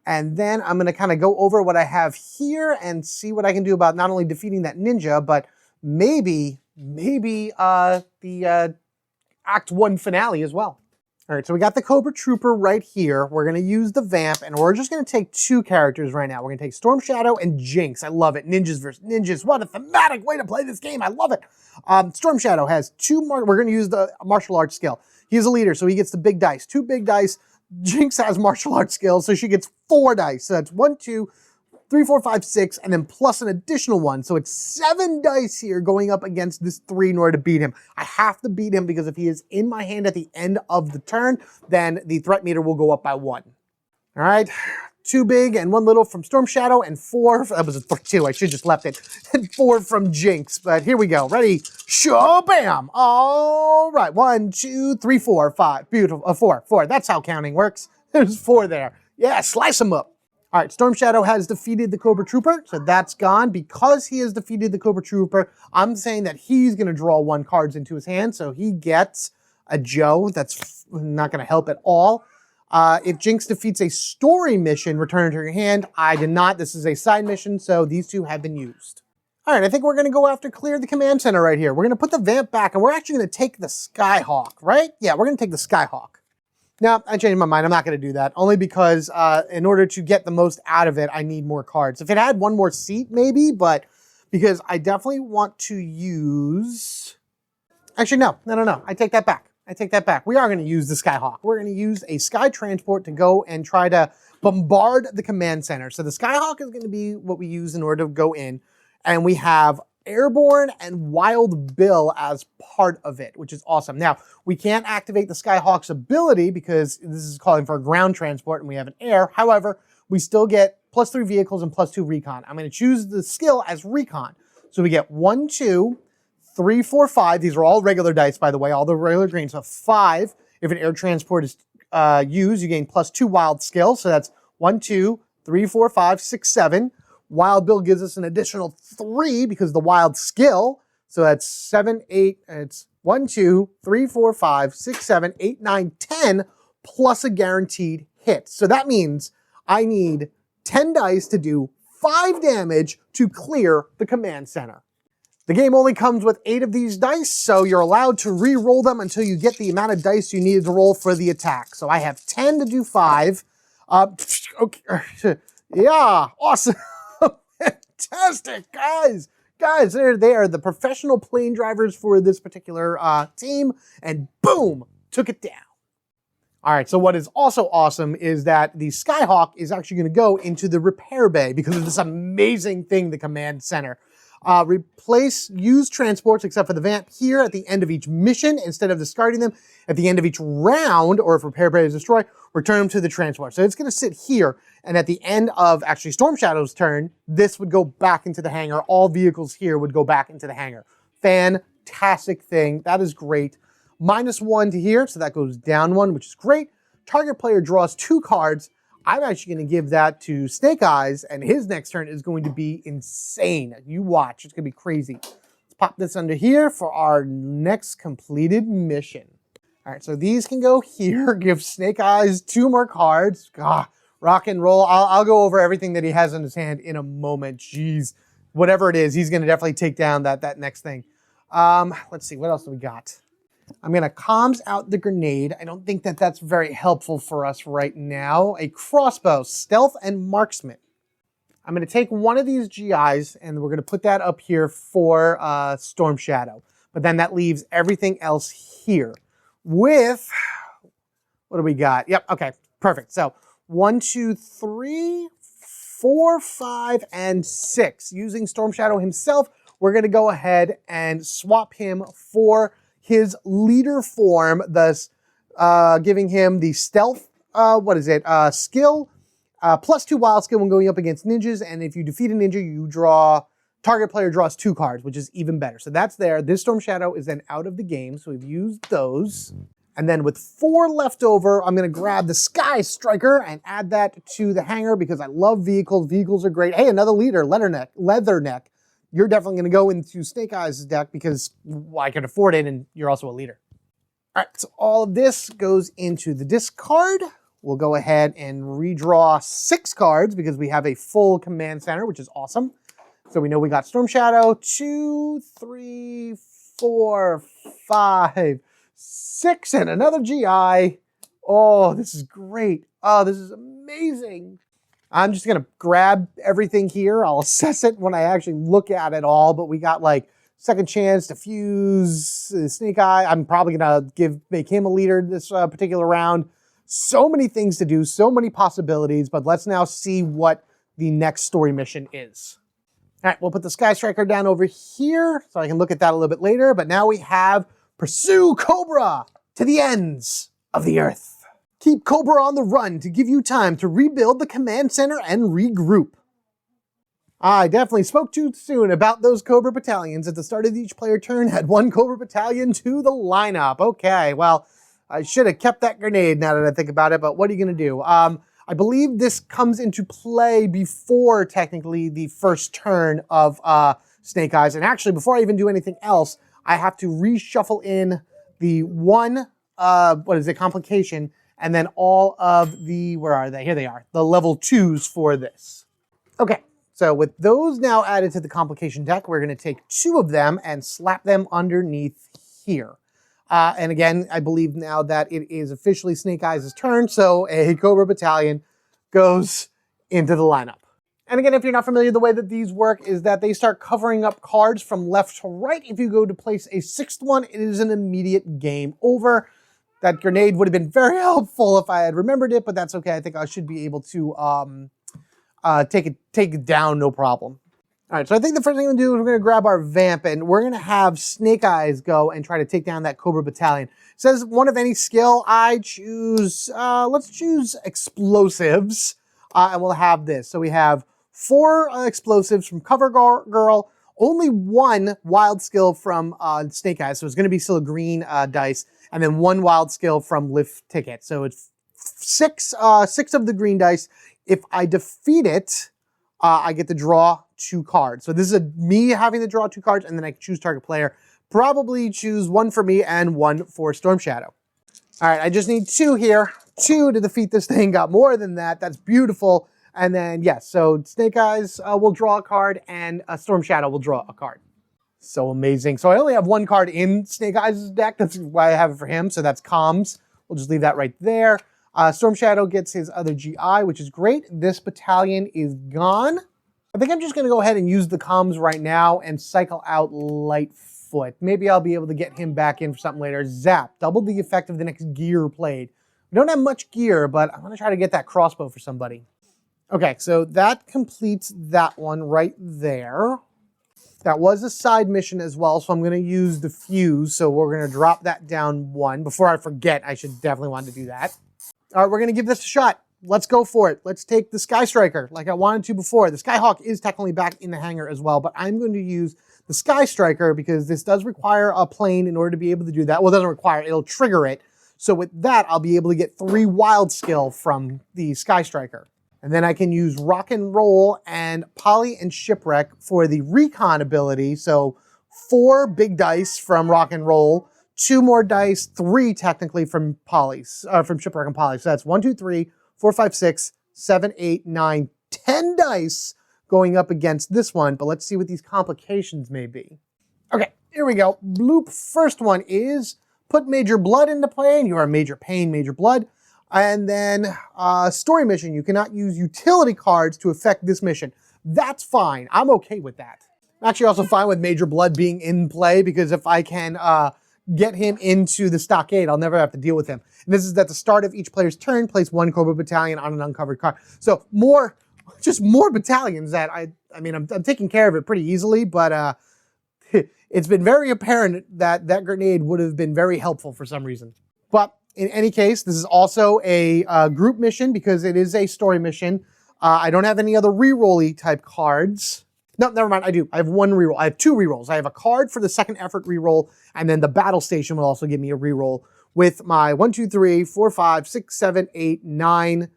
S1: And then I'm going to kind of go over what I have here and see what I can do about not only defeating that ninja, but maybe the Act 1 finale as well. All right, so we got the Cobra Trooper right here. We're going to use the Vamp, and we're just going to take 2 characters right now. We're going to take Storm Shadow and Jinx. I love it. Ninjas versus ninjas. What a thematic way to play this game. I love it. Storm Shadow has 2 more. We're going to use the martial arts skill. He's a leader, so he gets the big dice. 2 big dice. Jinx has martial arts skills, so she gets 4 dice. So that's 1, 2, 3, 4, 5, 6, and then plus an additional 1. So it's 7 dice here going up against this 3 in order to beat him. I have to beat him because if he is in my hand at the end of the turn, then the threat meter will go up by 1. All right, 2 big and 1 little from Storm Shadow and 4, that was a 2, I should just left it, and 4 from Jinx. But here we go, ready, show, bam. All right, 1, 2, 3, 4, 5, beautiful, 4, that's how counting works. There's 4 there. Yeah, slice them up. All right, Storm Shadow has defeated the Cobra Trooper, so that's gone. Because he has defeated the Cobra Trooper, I'm saying that he's going to draw 1 card into his hand, so he gets a Joe. That's not going to help at all. If Jinx defeats a story mission, return it to your hand. I did not. This is a side mission, so these 2 have been used. All right, I think we're going to go after clear the command center right here. We're going to put the Vamp back, and we're actually going to take the Skyhawk, right? Yeah, we're going to take the Skyhawk. Now, I changed my mind. I'm not going to do that, only because in order to get the most out of it, I need more cards. If it had 1 more seat, maybe, but because I definitely want to use... Actually, no. I take that back. We are going to use the Skyhawk. We're going to use a Sky Transport to go and try to bombard the command center. So the Skyhawk is going to be what we use in order to go in, and we have Airborne and Wild Bill as part of it, which is awesome. Now, we can't activate the Skyhawk's ability because this is calling for a ground transport and we have an air. However, we still get +3 vehicles and +2 recon. I'm going to choose the skill as recon. So we get 1, 2, 3, 4, 5. These are all regular dice, by the way, all the regular green. So 5. If an air transport is used, you gain +2 wild skill. So that's 1, 2, 3, 4, 5, 6, 7. Wild Bill gives us an additional 3 because the wild skill. So that's 7, 8, and it's 1, 2, 3, 4, 5, 6, 7, 8, 9, 10, plus a guaranteed hit. So that means I need 10 dice to do 5 damage to clear the command center. The game only comes with 8 of these dice, so you're allowed to re-roll them until you get the amount of dice you needed to roll for the attack. So I have 10 to do 5. Okay. Yeah, awesome. Fantastic, guys. Guys, they are the professional plane drivers for this particular team, and boom, took it down. All right, so what is also awesome is that the Skyhawk is actually going to go into the repair bay because of this amazing thing, the command center. Replace used transports except for the vamp here at the end of each mission instead of discarding them at the end of each round, or if repair bay is destroyed, return them to the transport. So it's going to sit here, and at the end of actually Storm Shadow's turn, this would go back into the hangar. All vehicles here would go back into the hangar. Fantastic thing. That is great. -1 to here, so that goes down 1, which is great. Target player draws 2 cards. I'm actually going to give that to Snake Eyes, and his next turn is going to be insane. You watch. It's going to be crazy. Let's pop this under here for our next completed mission. All right, so these can go here. Give Snake Eyes 2 more cards. God, rock and roll. I'll go over everything that he has in his hand in a moment. Jeez. Whatever it is, he's going to definitely take down that next thing. Let's see. What else do we got? I'm going to comms out the grenade. I don't think that that's very helpful for us right now. A crossbow, stealth, and marksman. I'm going to take one of these GIs, and we're going to put that up here for Storm Shadow. But then that leaves everything else here. With, what do we got? Yep, okay, perfect. So 1, 2, 3, 4, 5, and 6. Using Storm Shadow himself, we're going to go ahead and swap him for his leader form, thus giving him the stealth, skill, +2 wild skill when going up against ninjas, and if you defeat a ninja, target player draws 2 cards, which is even better. So that's there. This Storm Shadow is then out of the game, so we've used those. And then with 4 left over, I'm going to grab the Sky Striker and add that to the hangar because I love vehicles. Vehicles are great. Hey, another leader, Leatherneck. You're definitely going to go into Snake Eyes' deck because I can afford it, and you're also a leader. All right, so all of this goes into the discard. We'll go ahead and redraw 6 cards because we have a full command center, which is awesome. So we know we got Storm Shadow, 2, 3, 4, 5, 6, and another GI. Oh, this is great. Oh, this is amazing. I'm just going to grab everything here. I'll assess it when I actually look at it all, but we got like second chance to fuse Snake Eye. I'm probably going to make him a leader this particular round. So many things to do, so many possibilities, but let's now see what the next story mission is. All right, we'll put the Sky Striker down over here so I can look at that a little bit later, but now we have Pursue Cobra to the ends of the earth. Keep Cobra on the run to give you time to rebuild the command center and regroup. I definitely spoke too soon about those Cobra battalions. At the start of each player turn, add 1 Cobra battalion to the lineup. Okay, well, I should have kept that grenade now that I think about it, but what are you going to do? I believe this comes into play before, technically, the first turn of Snake Eyes. And actually, before I even do anything else, I have to reshuffle in the 1, complication, and then all of the, where are they? Here they are, the level 2s for this. Okay, so with those now added to the complication deck, we're going to take 2 of them and slap them underneath here. And again, I believe now that it is officially Snake Eyes' turn, so a Cobra battalion goes into the lineup. And again, if you're not familiar, the way that these work is that they start covering up cards from left to right. If you go to place a 6th one, it is an immediate game over. That grenade would have been very helpful if I had remembered it, but that's okay. I think I should be able to take it down, no problem. All right, so I think the first thing we're going to do is we're going to grab our Vamp, and we're going to have Snake Eyes go and try to take down that Cobra battalion. It says 1 of any skill. I choose, let's choose Explosives, and we'll have this. So we have 4 explosives from Cover Girl, only one wild skill from Snake Eyes, so it's going to be still a green dice, and then one wild skill from Lift Ticket. So it's six of the green dice. If I defeat it, I get to draw 2 cards. So this is me having to draw 2 cards, and then I can choose target player. Probably choose 1 for me and 1 for Storm Shadow. All right, I just need 2 here. 2 to defeat this thing. Got more than that. That's beautiful. And then, yes, so Snake Eyes will draw a card, and Storm Shadow will draw a card. So amazing. So I only have 1 card in Snake Eyes' deck. That's why I have it for him. So that's Comms. We'll just leave that right there. Storm Shadow gets his other GI, which is great. This battalion is gone. I think I'm just going to go ahead and use the Comms right now and cycle out Lightfoot. Maybe I'll be able to get him back in for something later. Zap. Double the effect of the next gear played. We don't have much gear, but I'm going to try to get that crossbow for somebody. Okay, so that completes that one right there. That was a side mission as well, so I'm going to use Diffuse. So we're going to drop that down 1. Before I forget, I should definitely want to do that. All right, we're going to give this a shot. Let's go for it. Let's take the Sky Striker like I wanted to before. The Skyhawk is technically back in the hangar as well, but I'm going to use the Sky Striker because this does require a plane in order to be able to do that. Well, it doesn't require it. It'll trigger it. So with that, I'll be able to get 3 wild skill from the Sky Striker. And then I can use Rock and Roll and Poly and Shipwreck for the recon ability. So 4 big dice from Rock and Roll, 2 more dice, 3 technically from from Shipwreck and Poly. So that's 1, 2, 3, 4, 5, 6, 7, 8, 9, 10 dice going up against this one. But let's see what these complications may be. Okay, here we go. Bloop. First one is put Major Blood into play, and you are Major Pain, Major Blood. And then story mission, you cannot use utility cards to affect this mission. That's fine. I'm okay with that. I'm actually also fine with Major Blood being in play because if I can get him into the stockade, I'll never have to deal with him. And this is at the start of each player's turn, place 1 Cobra battalion on an uncovered card. So just more battalions that I'm taking care of it pretty easily, but it's been very apparent that that grenade would have been very helpful for some reason. But in any case, this is also a group mission because it is a story mission. I don't have any other reroll-y type cards. No, never mind, I do. I have 1 reroll. I have 2 rerolls. I have a card for the second effort reroll, and then the battle station will also give me a reroll with my 1, 2, 3, 4, 5, 6, 7, 8, 9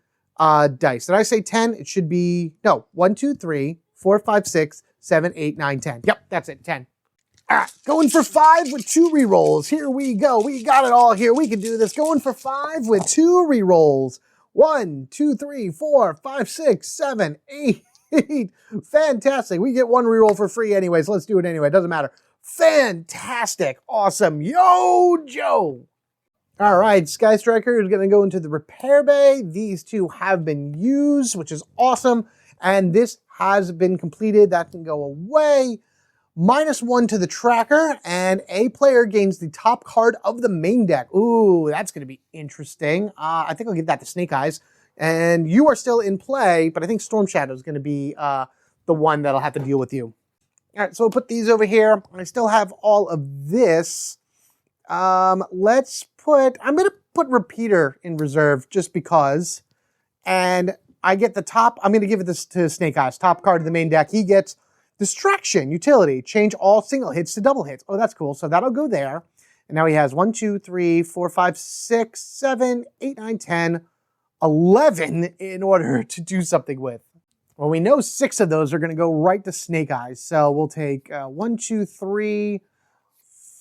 S1: dice. Did I say 10? It should be, no, 1, 2, 3, 4, 5, 6, 7, 8, 9, 10. Yep, that's it, 10. All right, going for 5 with 2 rerolls. Here we go. We got it all here. We can do this. Going for 5 with 2 rerolls. 1, 2, 3, 4, 5, 6, 7, 8. Fantastic. We get 1 reroll for free anyways. Let's do it anyway. It doesn't matter. Fantastic. Awesome. Yo, Joe. All right, Sky Striker is going to go into the repair bay. These 2 have been used, which is awesome. And this has been completed. That can go away. -1 to the tracker, and a player gains the top card of the main deck. Ooh, that's going to be interesting. I think I'll give that to Snake Eyes. And you are still in play, but I think Storm Shadow is going to be the one that'll have to deal with you. All right, so we'll put these over here. I still have all of this. I'm going to put Repeater in reserve just because. And I get the top, I'm going to give it this to Snake Eyes, top card of the main deck. He gets Distraction, utility, change all single hits to double hits. Oh, that's cool. So that'll go there. And now he has 1, 2, 3, 4, 5, 6, 7, 8, 9, 10, 11 in order to do something with. Well, we know 6 of those are going to go right to Snake Eyes. So we'll take 1, 2, 3,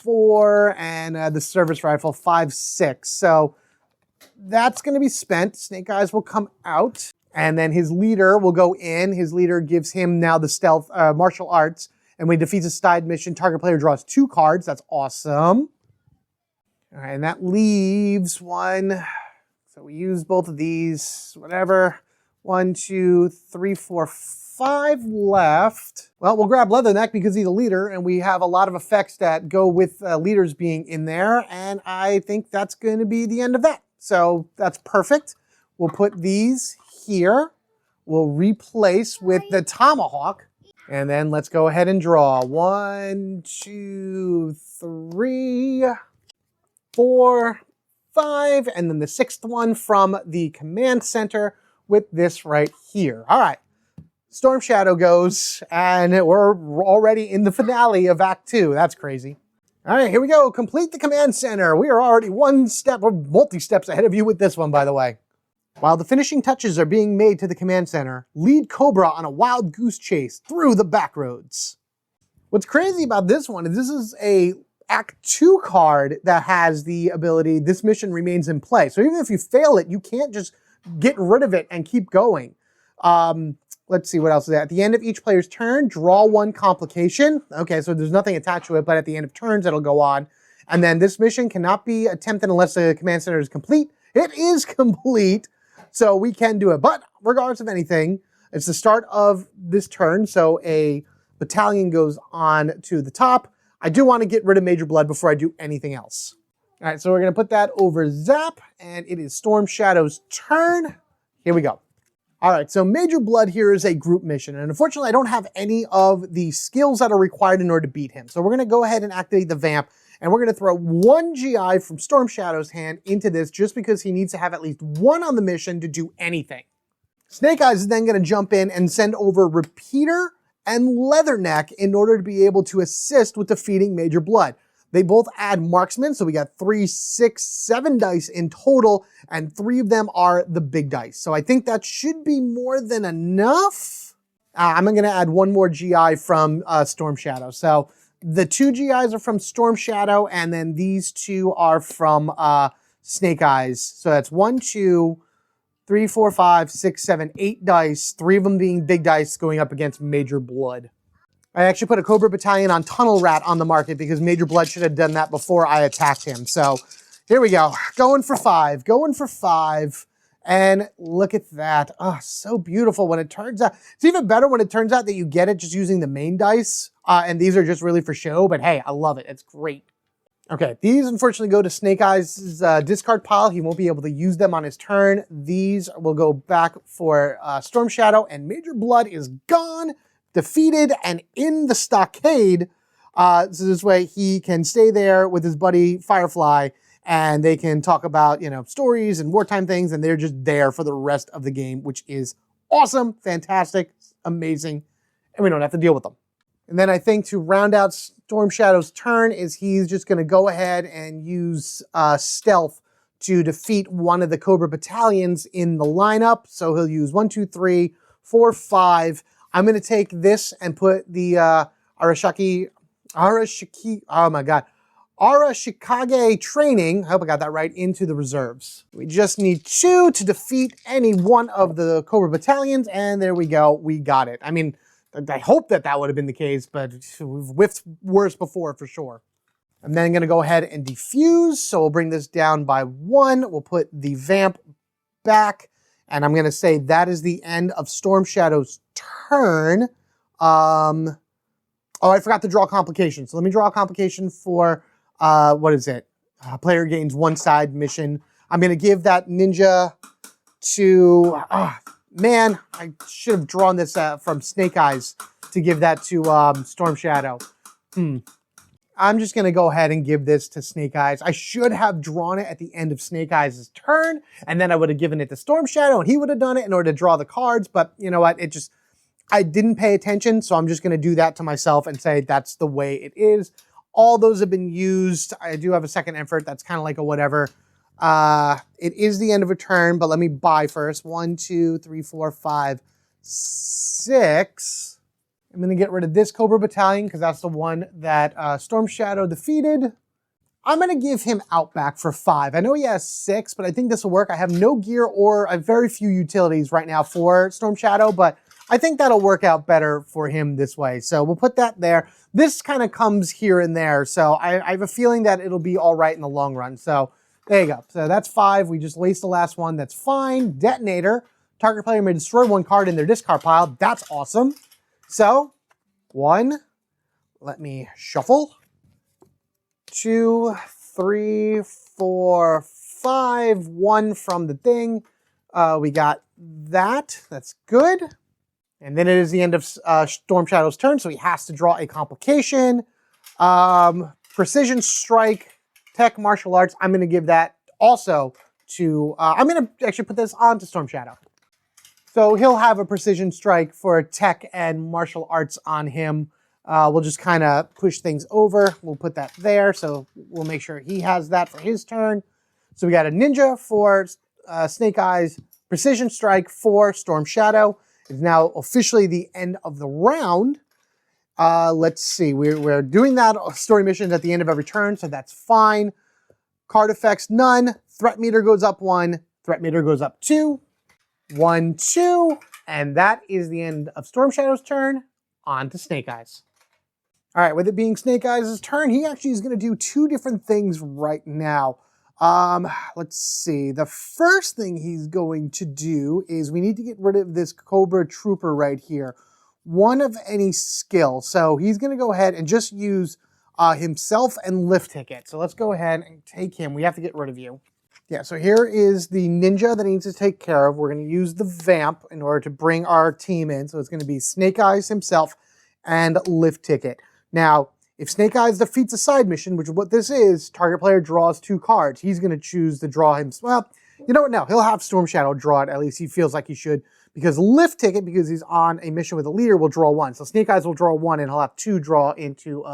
S1: 4, and the service rifle, 5, 6. So that's going to be spent. Snake Eyes will come out. And then his leader will go in. His leader gives him now the stealth martial arts. And when he defeats a side mission, target player draws 2 cards. That's awesome. All right, and that leaves 1. So we use both of these, whatever. 1, 2, 3, 4, 5 left. Well, we'll grab Leatherneck because he's a leader, and we have a lot of effects that go with leaders being in there. And I think that's going to be the end of that. So that's perfect. We'll put these here. We'll replace with the Tomahawk. And then let's go ahead and draw. 1, 2, 3, 4, 5. And then the 6th one from the command center with this right here. All right. Storm Shadow goes, and we're already in the finale of Act 2. That's crazy. All right, here we go. Complete the command center. We are already one step or multi-steps ahead of you with this one, by the way. While the finishing touches are being made to the command center, lead Cobra on a wild goose chase through the back roads. What's crazy about this one is this is a Act 2 card that has the ability, this mission remains in play. So even if you fail it, you can't just get rid of it and keep going. Let's see what else is there. At the end of each player's turn, draw one complication. Okay, so there's nothing attached to it, but at the end of turns, it'll go on. And then this mission cannot be attempted unless the command center is complete. It is complete, so we can do it. But regardless of anything, it's the start of this turn, so a battalion goes on to the top. I do want to get rid of Major Blood before I do anything else. All right, so we're going to put that over Zap, and it is Storm Shadow's turn. Here we go. All right, so Major Blood here is a group mission, and unfortunately I don't have any of the skills that are required in order to beat him. So we're going to go ahead and activate the Vamp, and we're going to throw one GI from Storm Shadow's hand into this just because he needs to have at least one on the mission to do anything. Snake Eyes is then going to jump in and send over Repeater and Leatherneck in order to be able to assist with defeating Major Blood. They both add marksman, so we got 3, 6, 7 dice in total, and 3 of them are the big dice. So I think that should be more than enough. I'm going to add one more GI from Storm Shadow. So the 2 GIs are from Storm Shadow, and then these 2 are from Snake Eyes. So that's 1, 2, 3, 4, 5, 6, 7, 8 dice, 3 of them being big dice going up against Major Blood. I actually put a Cobra Battalion on Tunnel Rat on the market because Major Blood should have done that before I attacked him. So here we go. Going for 5. Going for 5. And look at that. Oh, so beautiful when it turns out. It's even better when it turns out that you get it just using the main dice. And these are just really for show. But hey, I love it. It's great. Okay, these unfortunately go to Snake Eyes' discard pile. He won't be able to use them on his turn. These will go back for Storm Shadow. And Major Blood is gone, defeated, and in the stockade. So this way he can stay there with his buddy Firefly, and they can talk about, stories and wartime things, and they're just there for the rest of the game, which is awesome, fantastic, amazing, and we don't have to deal with them. And then I think to round out Storm Shadow's turn is he's just going to go ahead and use Stealth to defeat one of the Cobra Battalions in the lineup. So he'll use 1, 2, 3, 4, 5. I'm going to take this and put the Arashikage training, I hope I got that right, into the reserves. We just need 2 to defeat any one of the Cobra Battalions, and there we go, we got it. I mean, I hope that would have been the case, but we've whiffed worse before for sure. I'm then going to go ahead and defuse, so we'll bring this down by 1. We'll put the Vamp back, and I'm going to say that is the end of Storm Shadow's turn. Oh, I forgot to draw complication. So let me draw a complication for, what is it? Player gains 1 side mission. I'm going to give that ninja to, man, I should have drawn this from Snake Eyes to give that to Storm Shadow. I'm just going to go ahead and give this to Snake Eyes. I should have drawn it at the end of Snake Eyes' turn, and then I would have given it to Storm Shadow, and he would have done it in order to draw the cards, but you know what? I didn't pay attention, so I'm just going to do that to myself and say that's the way it is. All those have been used. I do have a second effort. That's kind of like a whatever. It is the end of a turn, but let me buy first. 1, 2, 3, 4, 5, 6. I'm going to get rid of this Cobra Battalion because that's the one that Storm Shadow defeated. I'm going to give him Outback for 5. I know he has 6, but I think this will work. I have no gear or very few utilities right now for Storm Shadow, but I think that'll work out better for him this way. So we'll put that there. This kind of comes here and there, so I have a feeling that it'll be all right in the long run. So there you go. So that's 5. We just laced the last one. That's fine. Detonator. Target player may destroy 1 card in their discard pile. That's awesome. So 1. Let me shuffle. 2, 3, 4, 5. 1 from the thing. We got that. That's good. And then it is the end of Storm Shadow's turn, so he has to draw a complication. Precision Strike, Tech, Martial Arts. I'm going to give that also to... I'm going to actually put this on to Storm Shadow. So he'll have a precision strike for tech and martial arts on him. We'll just kind of push things over. We'll put that there, so we'll make sure he has that for his turn. So we got a ninja for Snake Eyes, precision strike for Storm Shadow. It's now officially the end of the round. Let's see, we're doing that story mission at the end of every turn, so that's fine. Card effects, none. Threat meter goes up 1. Threat meter goes up 2. 1, 2. And that is the end of Storm Shadow's turn. On to Snake Eyes. All right, with it being Snake Eyes' turn, he actually is going to do 2 different things right now. Let's see. The first thing he's going to do is we need to get rid of this Cobra Trooper right here. One of any skill. So he's going to go ahead and just use himself and lift ticket. So let's go ahead and take him. We have to get rid of you. Yeah, so here is the ninja that he needs to take care of. We're going to use the vamp in order to bring our team in. So it's going to be Snake Eyes himself and lift ticket. Now, if Snake Eyes defeats a side mission, which is what this is, target player draws 2 cards. He's going to choose to draw him. Well, you know what? No, he'll have Storm Shadow draw it. At least he feels like he should. Because lift ticket, because he's on a mission with a leader, will draw 1. So Snake Eyes will draw 1, and he'll have 2 draw into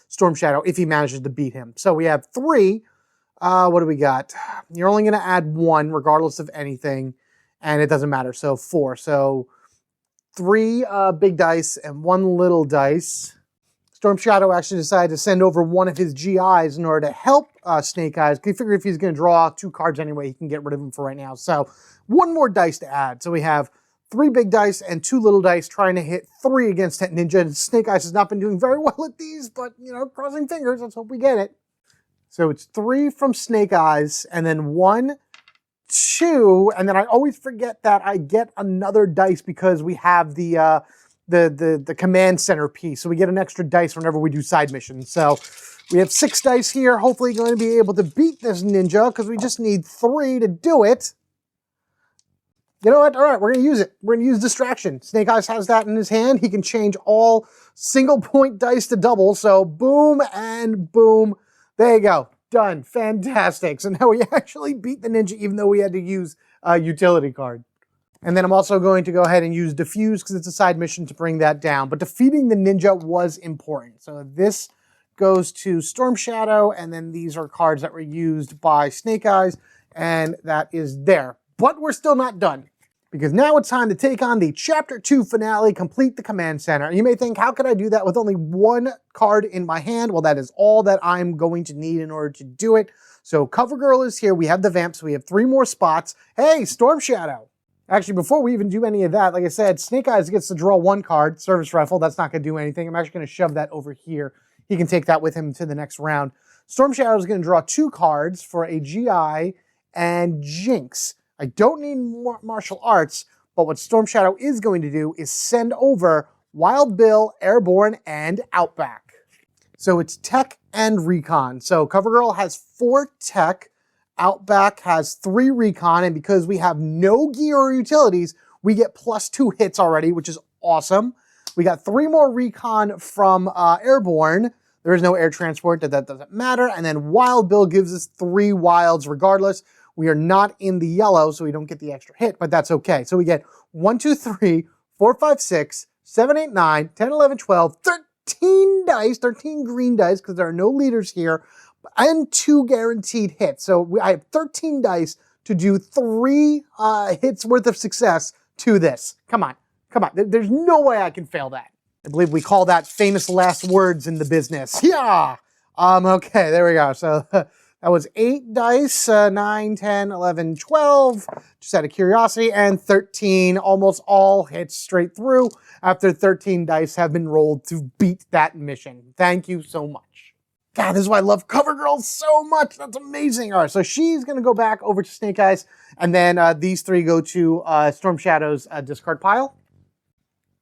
S1: Storm Shadow if he manages to beat him. So we have 3. What do we got? You're only going to add 1 regardless of anything, and it doesn't matter. So 4. So 3 big dice and 1 little dice. Storm Shadow actually decided to send over one of his GIs in order to help Snake Eyes. He figured if he's going to draw 2 cards anyway, he can get rid of them for right now. So 1 more dice to add. So we have 3 big dice and 2 little dice trying to hit 3 against that ninja. And Snake Eyes has not been doing very well at these, but, you know, crossing fingers. Let's hope we get it. So it's 3 from Snake Eyes, and then 1, 2, and then I always forget that I get another dice because we have the command center piece. So we get an extra dice whenever we do side missions. So we have 6 dice here. Hopefully going to be able to beat this ninja because we just need 3 to do it. You know what? All right, we're going to use it. We're going to use distraction. Snake Eyes has that in his hand. He can change all single point dice to double. So boom and boom. There you go. Done. Fantastic. So now we actually beat the ninja even though we had to use a utility card. And then I'm also going to go ahead and use Diffuse because it's a side mission to bring that down. But defeating the ninja was important. So this goes to Storm Shadow, and then these are cards that were used by Snake Eyes, and that is there. But we're still not done, because now it's time to take on the Chapter 2 finale, complete the command center. And you may think, how could I do that with only 1 card in my hand? Well, that is all that I'm going to need in order to do it. So CoverGirl is here. We have the vamp, so we have 3 more spots. Hey, Storm Shadow. Actually, before we even do any of that, like I said, Snake Eyes gets to draw 1 card, Service Rifle. That's not going to do anything. I'm actually going to shove that over here. He can take that with him to the next round. Storm Shadow is going to draw 2 cards for a GI and Jinx. I don't need more martial arts, but what Storm Shadow is going to do is send over Wild Bill, Airborne, and Outback. So it's tech and recon. So CoverGirl has 4 tech. Outback has 3 recon, and because we have no gear or utilities, we get +2 hits already, which is awesome. We got 3 more recon from Airborne. There is no air transport, that doesn't matter. And then Wild Bill gives us 3 wilds regardless. We are not in the yellow, so we don't get the extra hit, but that's okay. So we get 1, 2, 3, 4, 5, 6, 7, 8, 9, 10, 11, 12, 13 dice, 13 green dice, because there are no leaders here, and 2 guaranteed hits. So I have 13 dice to do 3 hits worth of success to this. Come on. Come on. There's no way I can fail that. I believe we call that famous last words in the business. Yeah. Okay, there we go. So that was 8 dice, 9, 10, 11, 12, just out of curiosity, and 13, almost all hits straight through after 13 dice have been rolled to beat that mission. Thank you so much. God, this is why I love CoverGirl so much. That's amazing. All right, so she's going to go back over to Snake Eyes, and then these 3 go to Storm Shadow's discard pile.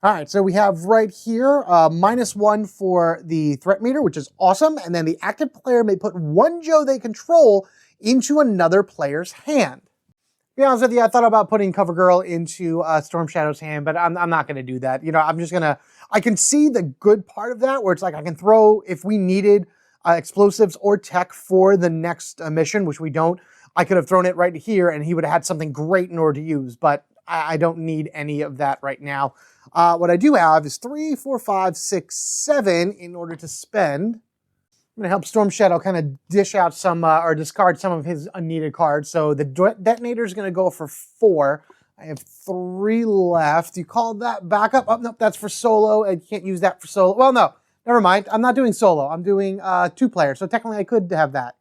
S1: All right, so we have right here -1 for the threat meter, which is awesome. And then the active player may put 1 Joe they control into another player's hand. To be honest with you, I thought about putting CoverGirl into Storm Shadow's hand, but I'm not going to do that. You know, I'm just going to, I can see the good part of that, where it's like I can throw, if we needed explosives or tech for the next mission, which we don't, I could have thrown it right here and he would have had something great in order to use. But I don't need any of that right now. What I do have is 3, 4, 5, 6, 7 in order to spend. I'm going to help Storm Shadow kind of dish out some, or discard some of his unneeded cards. So the detonator is going to go for 4. I have 3 left. You call that backup? Oh, no, that's for solo. I can't use that for solo. Well, no, never mind. I'm not doing solo. I'm doing 2-player. So technically I could have that.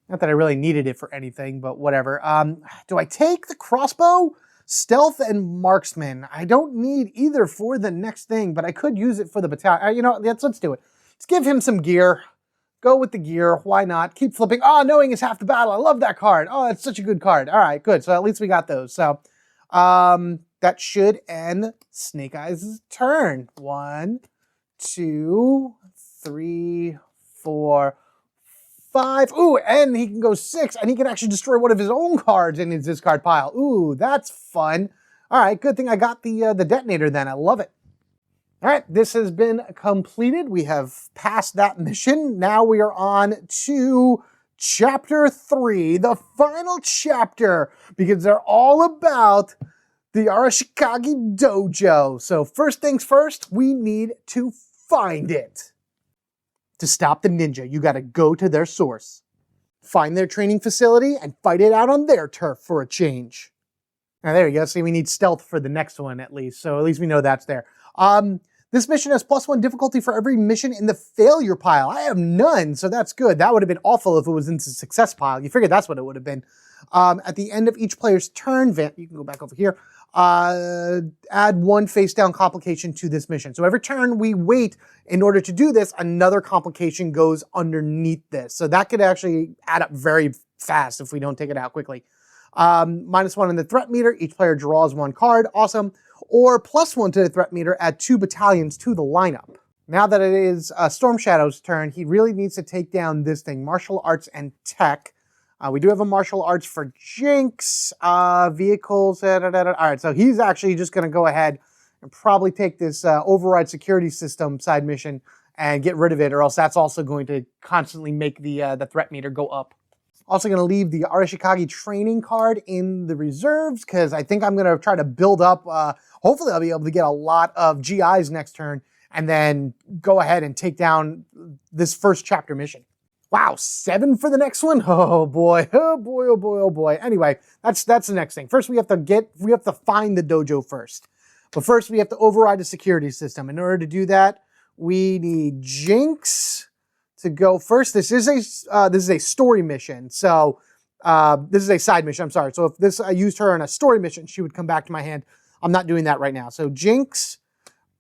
S1: Not that I really needed it for anything, but whatever. Do I take the crossbow? Stealth and marksman. I don't need either for the next thing, but I could use it for the battalion. You know, let's do it. Let's give him some gear. Go with the gear. Why not? Keep flipping. Oh, knowing is half the battle. I love that card. Oh, it's such a good card. All right, good. So at least we got those. So that should end Snake Eyes' turn. 1, 2, 3, 4, 5. Ooh, and he can go 6, and he can actually destroy one of his own cards in his discard pile. Ooh, that's fun. All right, good thing I got the detonator then. I love it. All right, this has been completed. We have passed that mission. Now we are on to Chapter 3, the final chapter, because they're all about the Arashikage dojo. So first things first, we need to find it. To stop the ninja, you got to go to their source, find their training facility, and fight it out on their turf for a change. Now there you go. See, we need stealth for the next one at least, so at least we know that's there. This mission has +1 difficulty for every mission in the failure pile. I have none, so that's good. That would have been awful if it was in the success pile. You figure that's what it would have been. At the end of each player's turn, you can go back over here, add 1 face-down complication to this mission. So every turn we wait in order to do this, another complication goes underneath this. So that could actually add up very fast if we don't take it out quickly. -1 in the threat meter, each player draws 1 card, awesome. Or +1 to the threat meter, add 2 battalions to the lineup. Now that it is Storm Shadow's turn, he really needs to take down this thing, martial arts and tech. We do have a martial arts for Jinx, vehicles, All right, so he's actually just going to go ahead and probably take this override security system side mission and get rid of it, or else that's also going to constantly make the threat meter go up. Also going to leave the Arashikage training card in the reserves, because I think I'm going to try to build up, hopefully I'll be able to get a lot of GIs next turn, and then go ahead and take down this first chapter mission. Wow, 7 for the next one? Oh boy, oh boy, oh boy, oh boy. Anyway, that's the next thing. First we have to find the dojo first. But first we have to override the security system. In order to do that, we need Jinx to go first. This is a story mission. So this is a side mission, I'm sorry. So if I used her in a story mission, she would come back to my hand. I'm not doing that right now. So Jinx,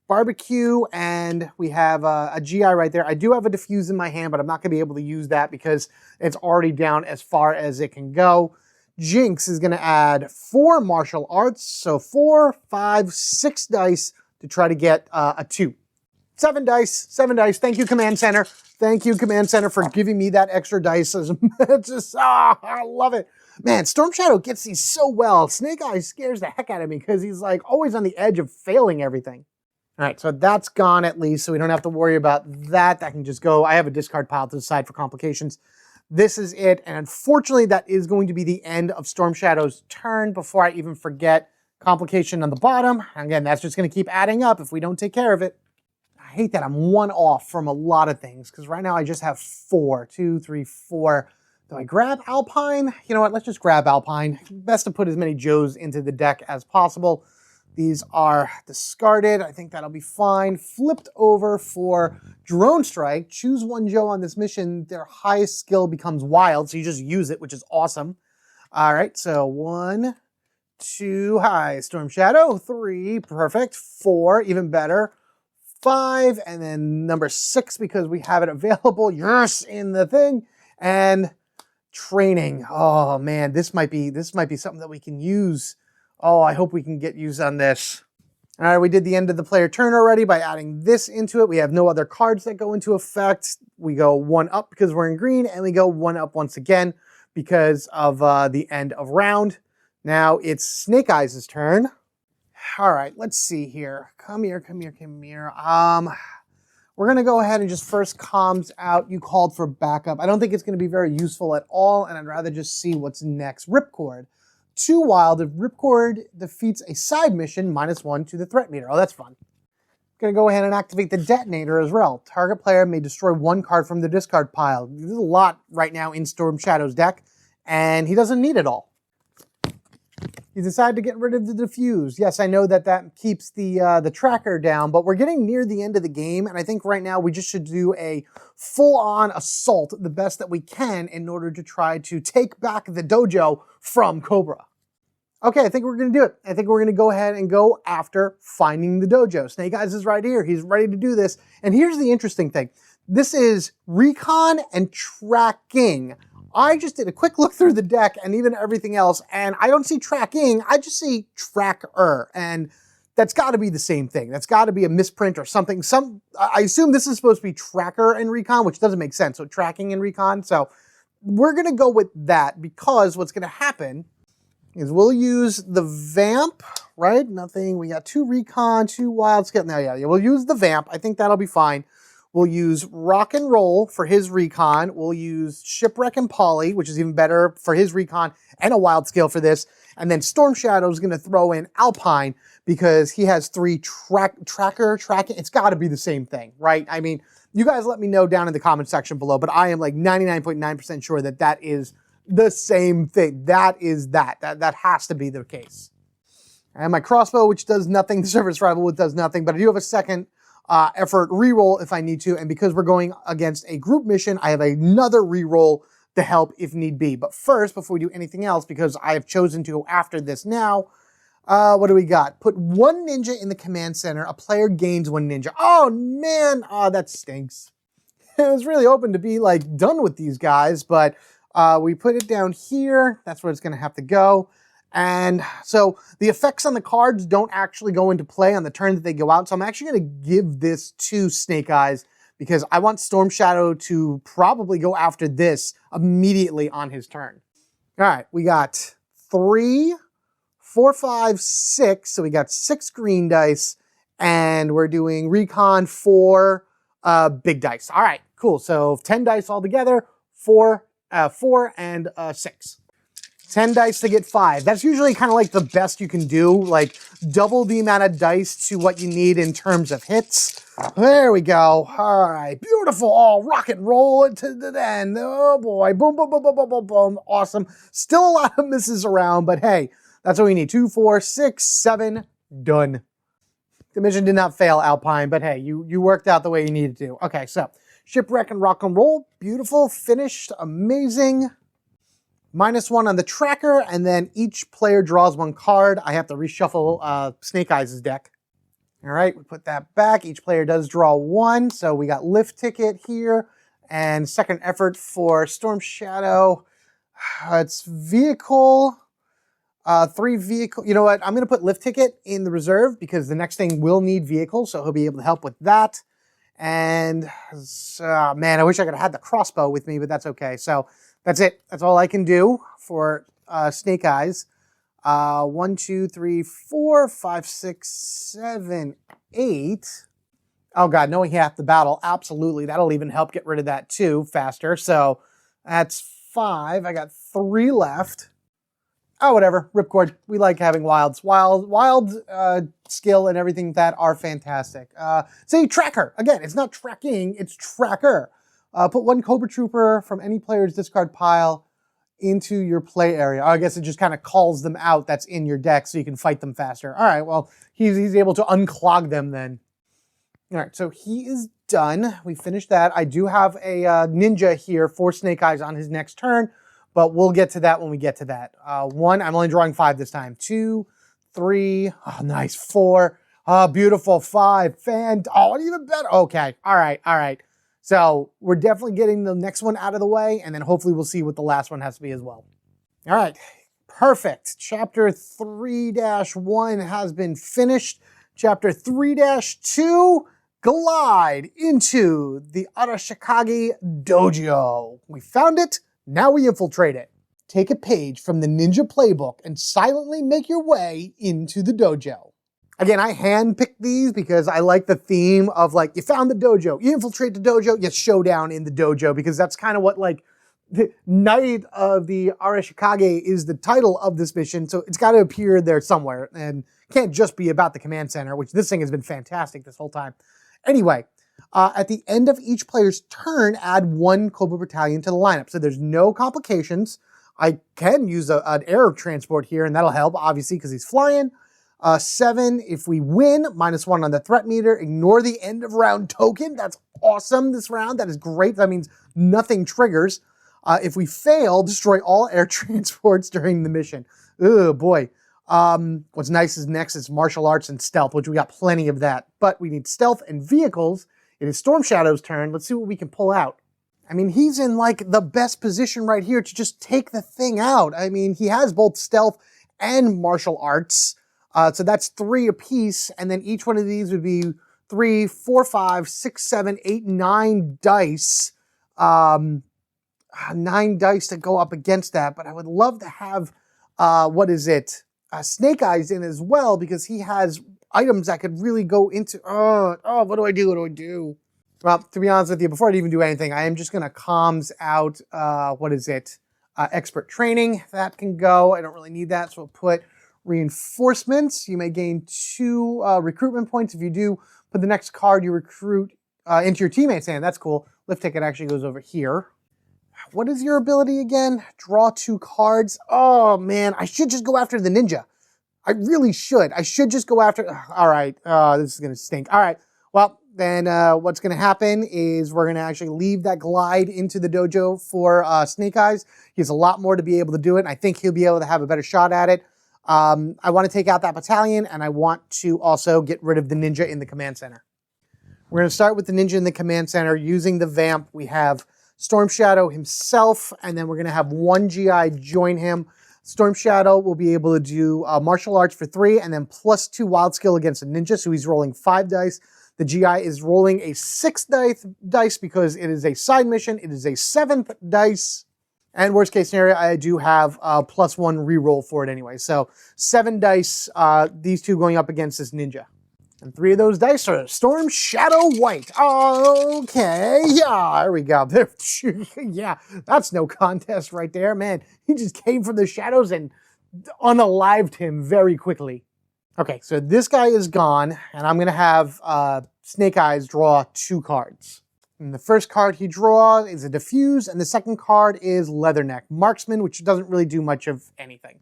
S1: barbecue, and we have a GI right there. I do have a diffuse in my hand, but I'm not going to be able to use that because it's already down as far as it can go. Jinx is going to add 4 martial arts, so 4, 5, 6 dice to try to get a 2. 7 dice. Thank you, Command Center. Thank you, Command Center, for giving me that extra dice. It's just, I love it. Man, Storm Shadow gets these so well. Snake Eyes scares the heck out of me because he's like always on the edge of failing everything. All right, so that's gone at least, so we don't have to worry about that. That can just go. I have a discard pile to the side for complications. This is it, and unfortunately, that is going to be the end of Storm Shadow's turn before I even forget complication on the bottom. Again, that's just going to keep adding up if we don't take care of it. I hate that I'm 1 off from a lot of things, because right now I just have 4. 2, 3, 4. Do I grab Alpine? You know what, let's just grab Alpine. Best to put as many Joes into the deck as possible. These are discarded. I think that'll be fine. Flipped over for Drone Strike. Choose 1 Joe on this mission. Their highest skill becomes wild, so you just use it, which is awesome. All right, so 1, 2, hi, Storm Shadow. 3, perfect. 4, even better. 5, and then number 6 because we have it available. Yes, in the thing. And training. Oh man, this might be something that we can use. Oh, I hope we can get use on this. All right, we did the end of the player turn already by adding this into it. We have no other cards that go into effect. We go 1 up because we're in green, and we go 1 up once again because of the end of round. Now it's Snake Eyes' turn. All right, let's see here. Come here. We're going to go ahead and just first comms out. You called for backup. I don't think it's going to be very useful at all, and I'd rather just see what's next. Ripcord. 2 wild if Ripcord defeats a side mission, -1 to the threat meter. Oh, that's fun. Going to go ahead and activate the detonator as well. Target player may destroy 1 card from the discard pile. There's a lot right now in Storm Shadow's deck, and he doesn't need it all. He decided to get rid of the diffuse. Yes, I know that that keeps the tracker down, but we're getting near the end of the game, and I think right now we just should do a full-on assault the best that we can in order to try to take back the dojo from Cobra. Okay, I think we're going to do it. I think we're going to go ahead and go after finding the dojo. Snake Eyes is right here. He's ready to do this. And here's the interesting thing. This is recon and tracking. I just did a quick look through the deck and even everything else, and I don't see tracking. I just see tracker. And that's got to be the same thing. That's got to be a misprint or something. I assume this is supposed to be tracker and recon, which doesn't make sense. So tracking and recon. So we're going to go with that because what's going to happen is we'll use the vamp, right? Nothing. We got 2 recon, 2 wild skill. No, yeah, we'll use the vamp. I think that'll be fine. We'll use rock and roll for his recon. We'll use shipwreck and poly, which is even better for his recon and a wild skill for this. And then Storm Shadow is going to throw in alpine because he has 3 tracking. It's got to be the same thing, right? I mean, you guys let me know down in the comment section below, but I am like 99.9% sure that that is the same thing. That is that has to be the case. And my crossbow, which does nothing, the surface rival, which does nothing, but I do have a second effort reroll if I need to. And because we're going against a group mission, I have another reroll to help if need be. But first, before we do anything else, because I have chosen to go after this now, what do we got? Put 1 ninja in the command center. A player gains 1 ninja. Oh man, that stinks. I was really hoping to be like done with these guys, but we put it down here. That's where it's going to have to go. And so the effects on the cards don't actually go into play on the turn that they go out. So I'm actually going to give this to Snake Eyes because I want Storm Shadow to probably go after this immediately on his turn. All right, we got 3, 4, 5, 6. So we got 6 green dice and we're doing recon 4 big dice. All right, cool. So 10 dice altogether, 4 and 6. 10 dice to get 5. That's usually kind of like the best you can do, like double the amount of dice to what you need in terms of hits. There we go. All right, beautiful. Oh, rock and roll it to the end. Oh boy, boom, boom, boom, boom, boom, boom, boom. Awesome. Still a lot of misses around, but hey, that's what we need. 2, 4, 6, 7, done. The mission did not fail, Alpine, but hey, you worked out the way you needed to. Okay, so shipwreck and rock and roll, beautiful, finished, amazing. -1 on the tracker, and then each player draws 1 card. I have to reshuffle Snake Eyes' deck. All right, we put that back. Each player does draw 1, so we got lift ticket here, and second effort for Storm Shadow. It's vehicle, 3 vehicle. You know what? I'm going to put lift ticket in the reserve because the next thing will need vehicle, so he'll be able to help with that. And man, I wish I could have had the crossbow with me, but that's okay. So that's it. That's all I can do for Snake Eyes. 1, 2, 3, 4, 5, 6, 7, 8. Oh God, knowing half the battle, absolutely. That'll even help get rid of that too faster. So that's 5. I got 3 left. Oh, whatever. Ripcord. We like having wilds. Wild skill and everything that are fantastic. Say tracker. Again, it's not tracking, it's tracker. Put 1 Cobra Trooper from any player's discard pile into your play area. I guess it just kind of calls them out that's in your deck so you can fight them faster. All right, well, he's able to unclog them then. All right, so he is done. We finished that. I do have a ninja here for Snake Eyes on his next turn, but we'll get to that when we get to that. 1, I'm only drawing 5 this time. 2, 3, oh, nice, 4. Oh, beautiful, 5. Oh, even better. Okay, all right. So we're definitely getting the next one out of the way, and then hopefully we'll see what the last one has to be as well. All right, perfect. Chapter 3-1 has been finished. Chapter 3-2, glide into the Arashikage dojo. We found it, now we infiltrate it. Take a page from the ninja playbook and silently make your way into the dojo. Again, I handpicked these because I like the theme of like, you found the dojo, you infiltrate the dojo, you showdown in the dojo, because that's kind of what like the Knight of the Arashikage is the title of this mission, so it's got to appear there somewhere, and can't just be about the command center, which this thing has been fantastic this whole time. Anyway, at the end of each player's turn, add 1 Cobra Battalion to the lineup. So there's no complications. I can use an air transport here, and that'll help, obviously, because he's flying. 7, if we win, -1 on the threat meter. Ignore the end of round token. That's awesome this round. That is great. That means nothing triggers. If we fail, destroy all air transports during the mission. Oh boy. What's nice is next is martial arts and stealth, which we got plenty of that. But we need stealth and vehicles. It is Storm Shadow's turn. Let's see what we can pull out. I mean, he's in like the best position right here to just take the thing out. I mean, he has both stealth and martial arts. So that's 3 apiece. And then each one of these would be 3, 4, 5, 6, 7, 8, 9 dice. 9 dice to go up against that. But I would love to have, Snake Eyes in as well, because he has items that could really go into, what do I do? What do I do? Well, to be honest with you, before I even do anything, I am just going to comms out, expert training. That can go. I don't really need that, so we'll put reinforcements. You may gain 2 recruitment points if you do put the next card you recruit into your teammate's hand. That's cool. Lift ticket actually goes over here. What is your ability again? Draw 2 cards. Oh, man, I should just go after the ninja. I really should. I should just go after... All right, this is going to stink. All right, well, then what's going to happen is we're going to actually leave that glide into the dojo for Snake Eyes. He has a lot more to be able to do it, and I think he'll be able to have a better shot at it. I want to take out that battalion, and I want to also get rid of the ninja in the command center. We're going to start with the ninja in the command center using the vamp. We have Storm Shadow himself, and then we're going to have 1 GI join him. Storm Shadow will be able to do martial arts for 3, and then +2 wild skill against a ninja, so he's rolling 5 dice. The GI is rolling a 6 dice because it is a side mission. It is a 7th dice. And worst case scenario, I do have a +1 reroll for it anyway. So 7 dice, these 2 going up against this ninja. And 3 of those dice are Storm Shadow White. Okay, yeah, there we go. Yeah, that's no contest right there, man. He just came from the shadows and unalived him very quickly. Okay, so this guy is gone, and I'm going to have Snake Eyes draw 2 cards. And the first card he draws is a Diffuse, and the second card is Leatherneck Marksman, which doesn't really do much of anything.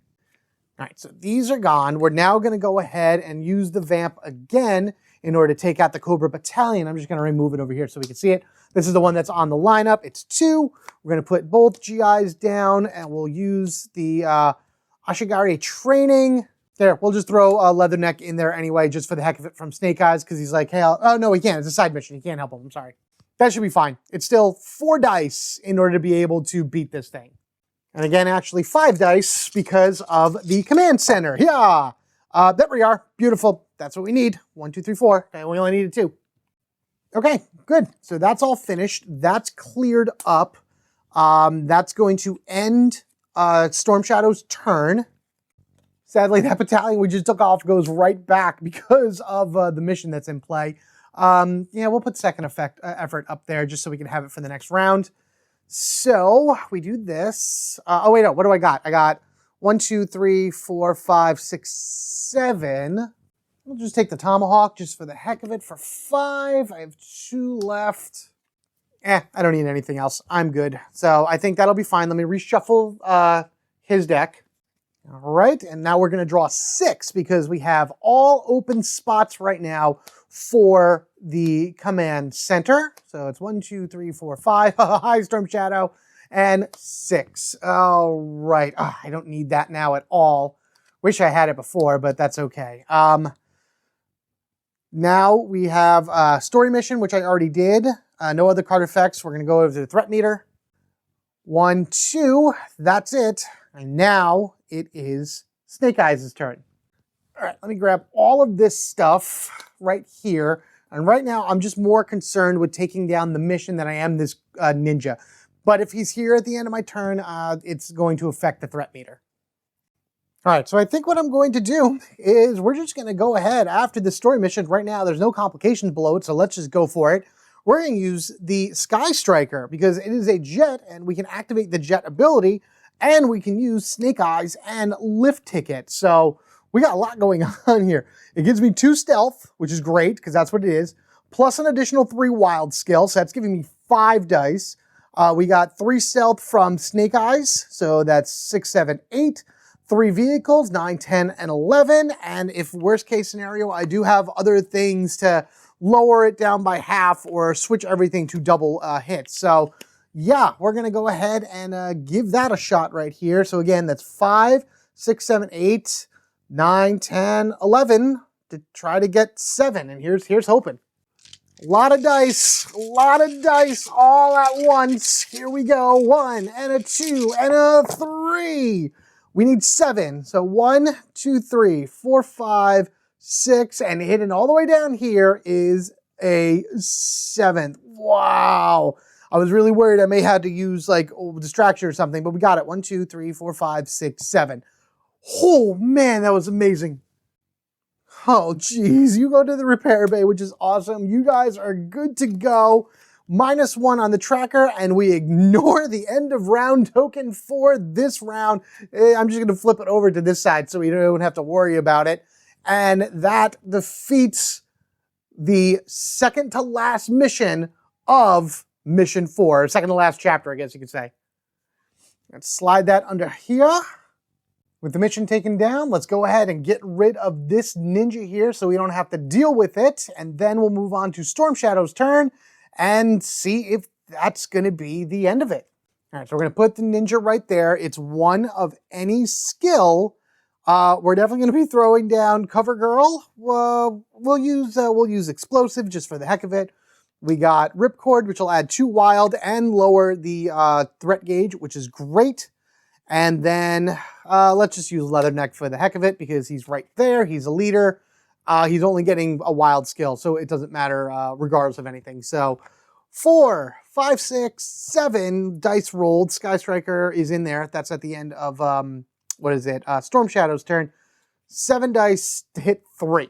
S1: All right, so these are gone. We're now going to go ahead and use the vamp again in order to take out the Cobra Battalion. I'm just going to remove it over here so we can see it. This is the one that's on the lineup. It's 2. We're going to put both GIs down, and we'll use the Arashikage training. There, we'll just throw Leatherneck in there anyway, just for the heck of it from Snake Eyes, because he's like, hey, oh, no, he can't. It's a side mission. He can't help him. I'm sorry. That should be fine. It's still 4 dice in order to be able to beat this thing. And again, actually 5 dice because of the command center. Yeah. There we are. Beautiful. That's what we need. 1, 2, 3, 4. Okay, we only needed 2. Okay, good. So that's all finished. That's cleared up. That's going to end Storm Shadow's turn. Sadly, that battalion we just took off goes right back because of the mission that's in play. Yeah, we'll put second effort up there just so we can have it for the next round. So we do this. Oh, wait, no, what do I got? I got 1, 2, 3, 4, 5, 6, 7. We'll just take the Tomahawk just for the heck of it for 5. I have 2 left. I don't need anything else. I'm good. So I think that'll be fine. Let me reshuffle his deck. All right, and now we're going to draw 6 because we have all open spots right now for the command center. So it's 1, 2, 3, 4, 5. Hi, Storm Shadow. And 6. All right. I don't need that now at all. Wish I had it before, but that's okay. Now we have a story mission, which I already did. No other card effects. We're going to go over to the threat meter. 1, 2. That's it. And now it is Snake Eyes' turn. All right, let me grab all of this stuff right here. And right now, I'm just more concerned with taking down the mission than I am this ninja. But if he's here at the end of my turn, it's going to affect the threat meter. All right, so I think what I'm going to do is we're just going to go ahead after the story mission. Right now, there's no complications below it, so let's just go for it. we're going to use the Sky Striker because it is a jet and we can activate the jet ability and we can use Snake Eyes and Lift Ticket. So we got a lot going on here. It gives me 2 stealth, which is great because that's what it is, plus an additional 3 wild skill. So that's giving me 5 dice. We got 3 stealth from Snake Eyes. So that's 6, 7, 8. 3 vehicles, 9, 10, and 11. And if worst case scenario, I do have other things to lower it down by half or switch everything to double hits. So yeah, we're going to go ahead and give that a shot right here. So again, that's 5, 6, 7, 8, 9, 10, 11 to try to get 7. And here's hoping. A lot of dice all at once. Here we go. 1 and a 2 and a 3. We need 7. So 1, 2, 3, 4, 5, 6, and hidden all the way down here is a 7th. Wow. I was really worried I may have to use like distraction or something, but we got it. 1, 2, 3, 4, 5, 6, 7. Oh man, that was amazing. Oh geez, you go to the repair bay, which is awesome. You guys are good to go. -1 on the tracker, and we ignore the end of round token for this round. I'm just going to flip it over to this side so we don't have to worry about it. And that defeats the second to last mission of mission 4, second to last chapter, I guess you could say. Let's slide that under here. With the mission taken down, let's go ahead and get rid of this ninja here so we don't have to deal with it. And then we'll move on to Storm Shadow's turn and see if that's going to be the end of it. All right, so we're going to put the ninja right there. It's 1 of any skill. We're definitely going to be throwing down Cover Girl. We'll use Explosive just for the heck of it. We got Ripcord, which will add 2 wild and lower the threat gauge, which is great. And then let's just use Leatherneck for the heck of it because he's right there. He's a leader. He's only getting a wild skill, so it doesn't matter regardless of anything. So 4, 5, 6, 7 dice rolled. Sky Striker is in there. That's at the end of, Storm Shadow's turn. 7 dice to hit 3.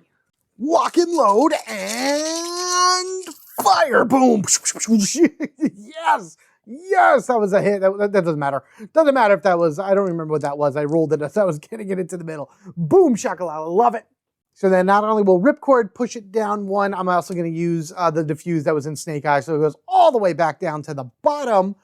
S1: Lock and load and fire. Boom. Yes. Yes, that was a hit. That doesn't matter. Doesn't matter if that was, I don't remember what that was. I rolled it as I was getting it into the middle. Boom, shakalala. Love it. So then not only will Ripcord push it down 1, I'm also going to use the diffuse that was in Snake Eye. So it goes all the way back down to the bottom.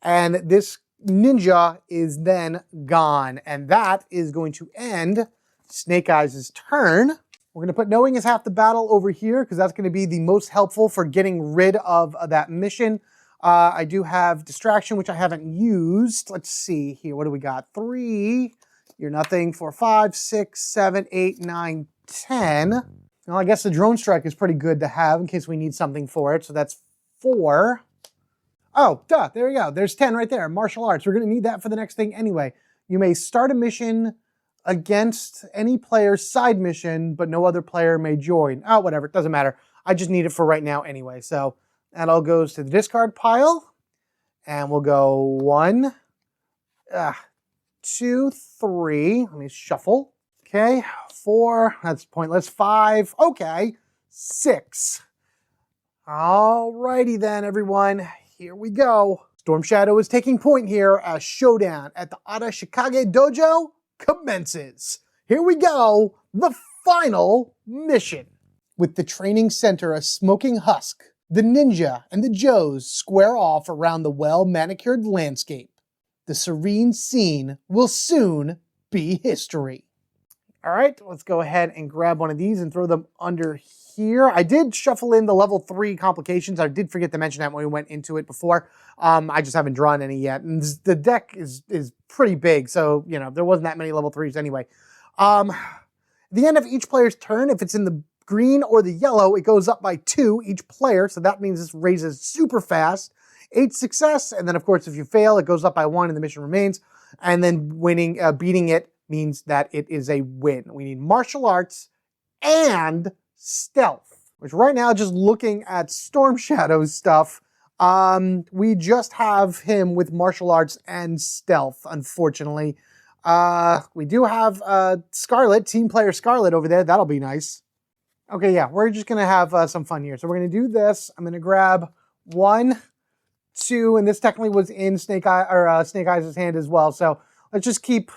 S1: And this ninja is then gone. And that is going to end Snake Eyes' turn. We're going to put Knowing is Half the Battle over here because that's going to be the most helpful for getting rid of that mission. I do have Distraction, which I haven't used. Let's see here. What do we got? 3. You're nothing. 4, 5, 6, 7, 8, 9, 10. Well, I guess the Drone Strike is pretty good to have in case we need something for it. So that's 4. Oh, duh. There we go. There's 10 right there. Martial Arts. We're going to need that for the next thing anyway. You may start a mission against any player's side mission, but no other player may join. Oh, whatever. It doesn't matter. I just need it for right now anyway. So that all goes to the discard pile. And we'll go 1, 2, 3. Let me shuffle. Okay. 4. That's pointless. 5. Okay. 6. Alrighty then, everyone. Here we go. Storm Shadow is taking point here as Showdown at the Arashikage Dojo commences. Here we go. The final mission. With the training center a smoking husk, the ninja and the Joes square off around the well-manicured landscape. The serene scene will soon be history. All right, let's go ahead and grab one of these and throw them under here. I did shuffle in the level 3 complications. I did forget to mention that when we went into it before. I just haven't drawn any yet. And the deck is pretty big, so, you know, there wasn't that many level 3s anyway. At the end of each player's turn, if it's in the green or the yellow, it goes up by 2 each player, so that means this raises super fast. 8 success, and then of course if you fail, it goes up by 1 and the mission remains. And then beating it means that it is a win. We need martial arts and stealth, which right now, just looking at Storm Shadow's stuff, we just have him with martial arts and stealth, unfortunately. We do have Scarlet, team player Scarlet over there. That'll be nice. Okay, yeah, we're just going to have some fun here. So we're going to do this. I'm going to grab 1, 2, and this technically was in Snake Eyes' hand as well. So let's just keep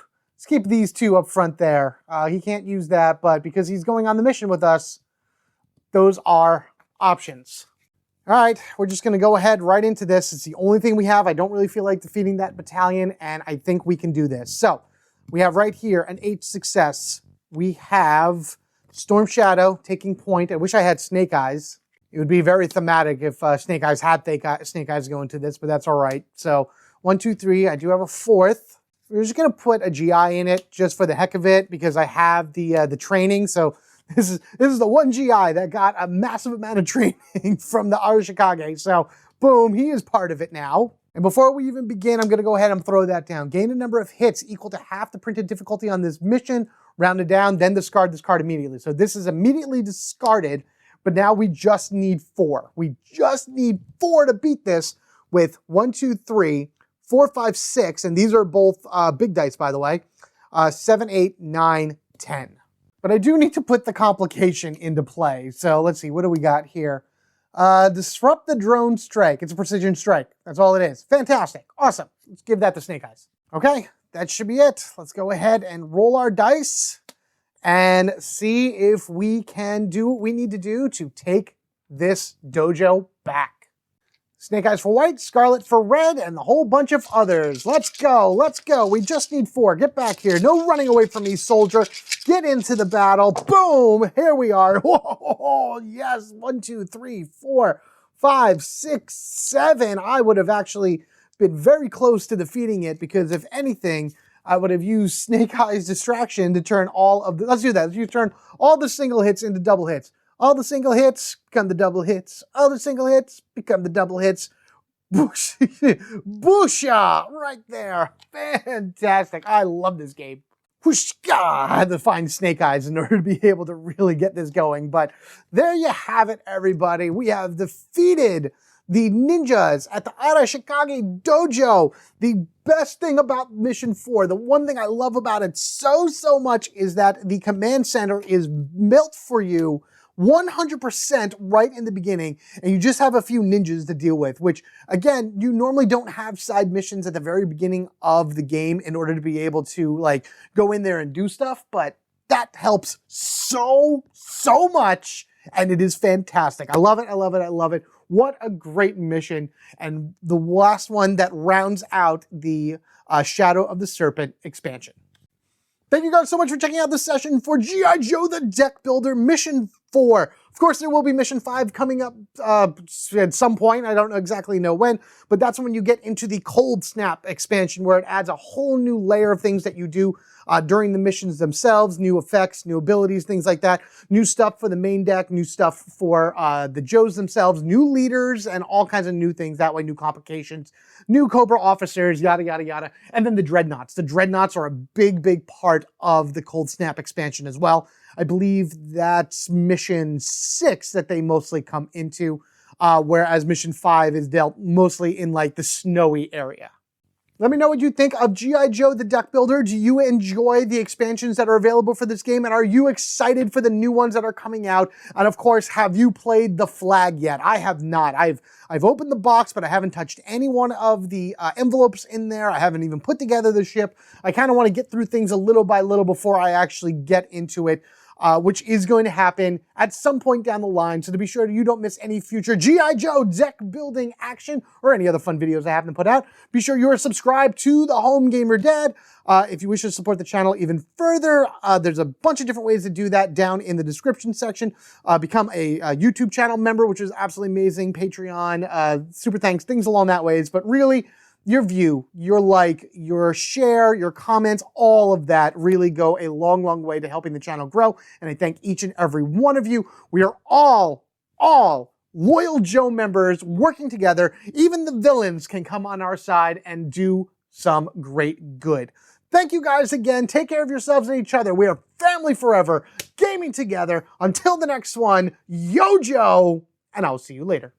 S1: these 2 up front there. He can't use that, but because he's going on the mission with us, those are options. All right, we're just going to go ahead right into this. It's the only thing we have. I don't really feel like defeating that battalion, and I think we can do this. So we have right here an H success. We have Storm Shadow taking point. I wish I had Snake Eyes. It would be very thematic if Snake Eyes had Snake Eyes go into this, but that's all right. So 1, 2, 3. I do have a 4th. We're just going to put a GI in it just for the heck of it because I have the training. So this is the one GI that got a massive amount of training from the Arashikage. So boom, he is part of it now. And before we even begin, I'm going to go ahead and throw that down. Gain a number of hits equal to half the printed difficulty on this mission, round it down, then discard this card immediately. So this is immediately discarded, but now we just need 4. We just need 4 to beat this with 1, 2, 3, 4, 5, 6, and these are both big dice, by the way, 7, 8, 9, 10. But I do need to put the complication into play. So let's see, what do we got here? Disrupt the drone strike. It's a precision strike. That's all it is. Fantastic. Awesome. Let's give that to Snake Eyes. Okay, that should be it. Let's go ahead and roll our dice and see if we can do what we need to do to take this dojo back. Snake Eyes for white, Scarlet for red, and a whole bunch of others. Let's go, let's go. We just need 4. Get back here. No running away from me, soldier. Get into the battle. Boom, here we are. Whoa, yes, 1, 2, 3, 4, 5, 6, 7. I would have actually been very close to defeating it because if anything, I would have used Snake Eyes distraction to turn all of the, let's do that. Let's turn all the single hits into double hits. All the single hits become the double hits. All the single hits become the double hits. Boosh. Boosha! Right there. Fantastic. I love this game. Whooshka! I had to find Snake Eyes in order to be able to really get this going. But there you have it, everybody. We have defeated the ninjas at the Arashikage Dojo. The best thing about Mission 4, the one thing I love about it so much is that the command center is built for you 100% right in the beginning, and you just have a few ninjas to deal with, which, again, you normally don't have side missions at the very beginning of the game in order to be able to, like, go in there and do stuff, but that helps so much, and it is fantastic. I love it, I love it, I love it. What a great mission, and the last one that rounds out the Shadow of the Serpent expansion. Thank you guys so much for checking out this session for G.I. Joe the Deck Builder Mission 4. Of course, there will be Mission 5 coming up at some point. I don't exactly know when, but that's when you get into the Cold Snap expansion where it adds a whole new layer of things that you do during the missions themselves, new effects, new abilities, things like that, new stuff for the main deck, new stuff for the Joes themselves, new leaders, and all kinds of new things. That way, new complications, new Cobra officers, yada, yada, yada. And then the Dreadnoughts. The Dreadnoughts are a big part of the Cold Snap expansion as well. I believe that's Mission 6 that they mostly come into, whereas Mission 5 is dealt mostly in like the snowy area. Let me know what you think of G.I. Joe the Deck Builder. Do you enjoy the expansions that are available for this game? And are you excited for the new ones that are coming out? And of course, have you played the flag yet? I have not. I've opened the box, but I haven't touched any one of the envelopes in there. I haven't even put together the ship. I kind of want to get through things a little by little before I actually get into it. Which is going to happen at some point down the line. So to be sure you don't miss any future G.I. Joe deck building action or any other fun videos I happen to put out, be sure you are subscribed to the Home Gamer Dad. If you wish to support the channel even further, there's a bunch of different ways to do that down in the description section. Become a YouTube channel member, which is absolutely amazing. Patreon, super thanks, things along that ways. But really, your view, your like, your share, your comments, all of that really go a long way to helping the channel grow. And I thank each and every one of you. We are all loyal Joe members working together. Even the villains can come on our side and do some great good. Thank you guys again. Take care of yourselves and each other. We are family forever, gaming together. Until the next one, yo Joe, and I'll see you later.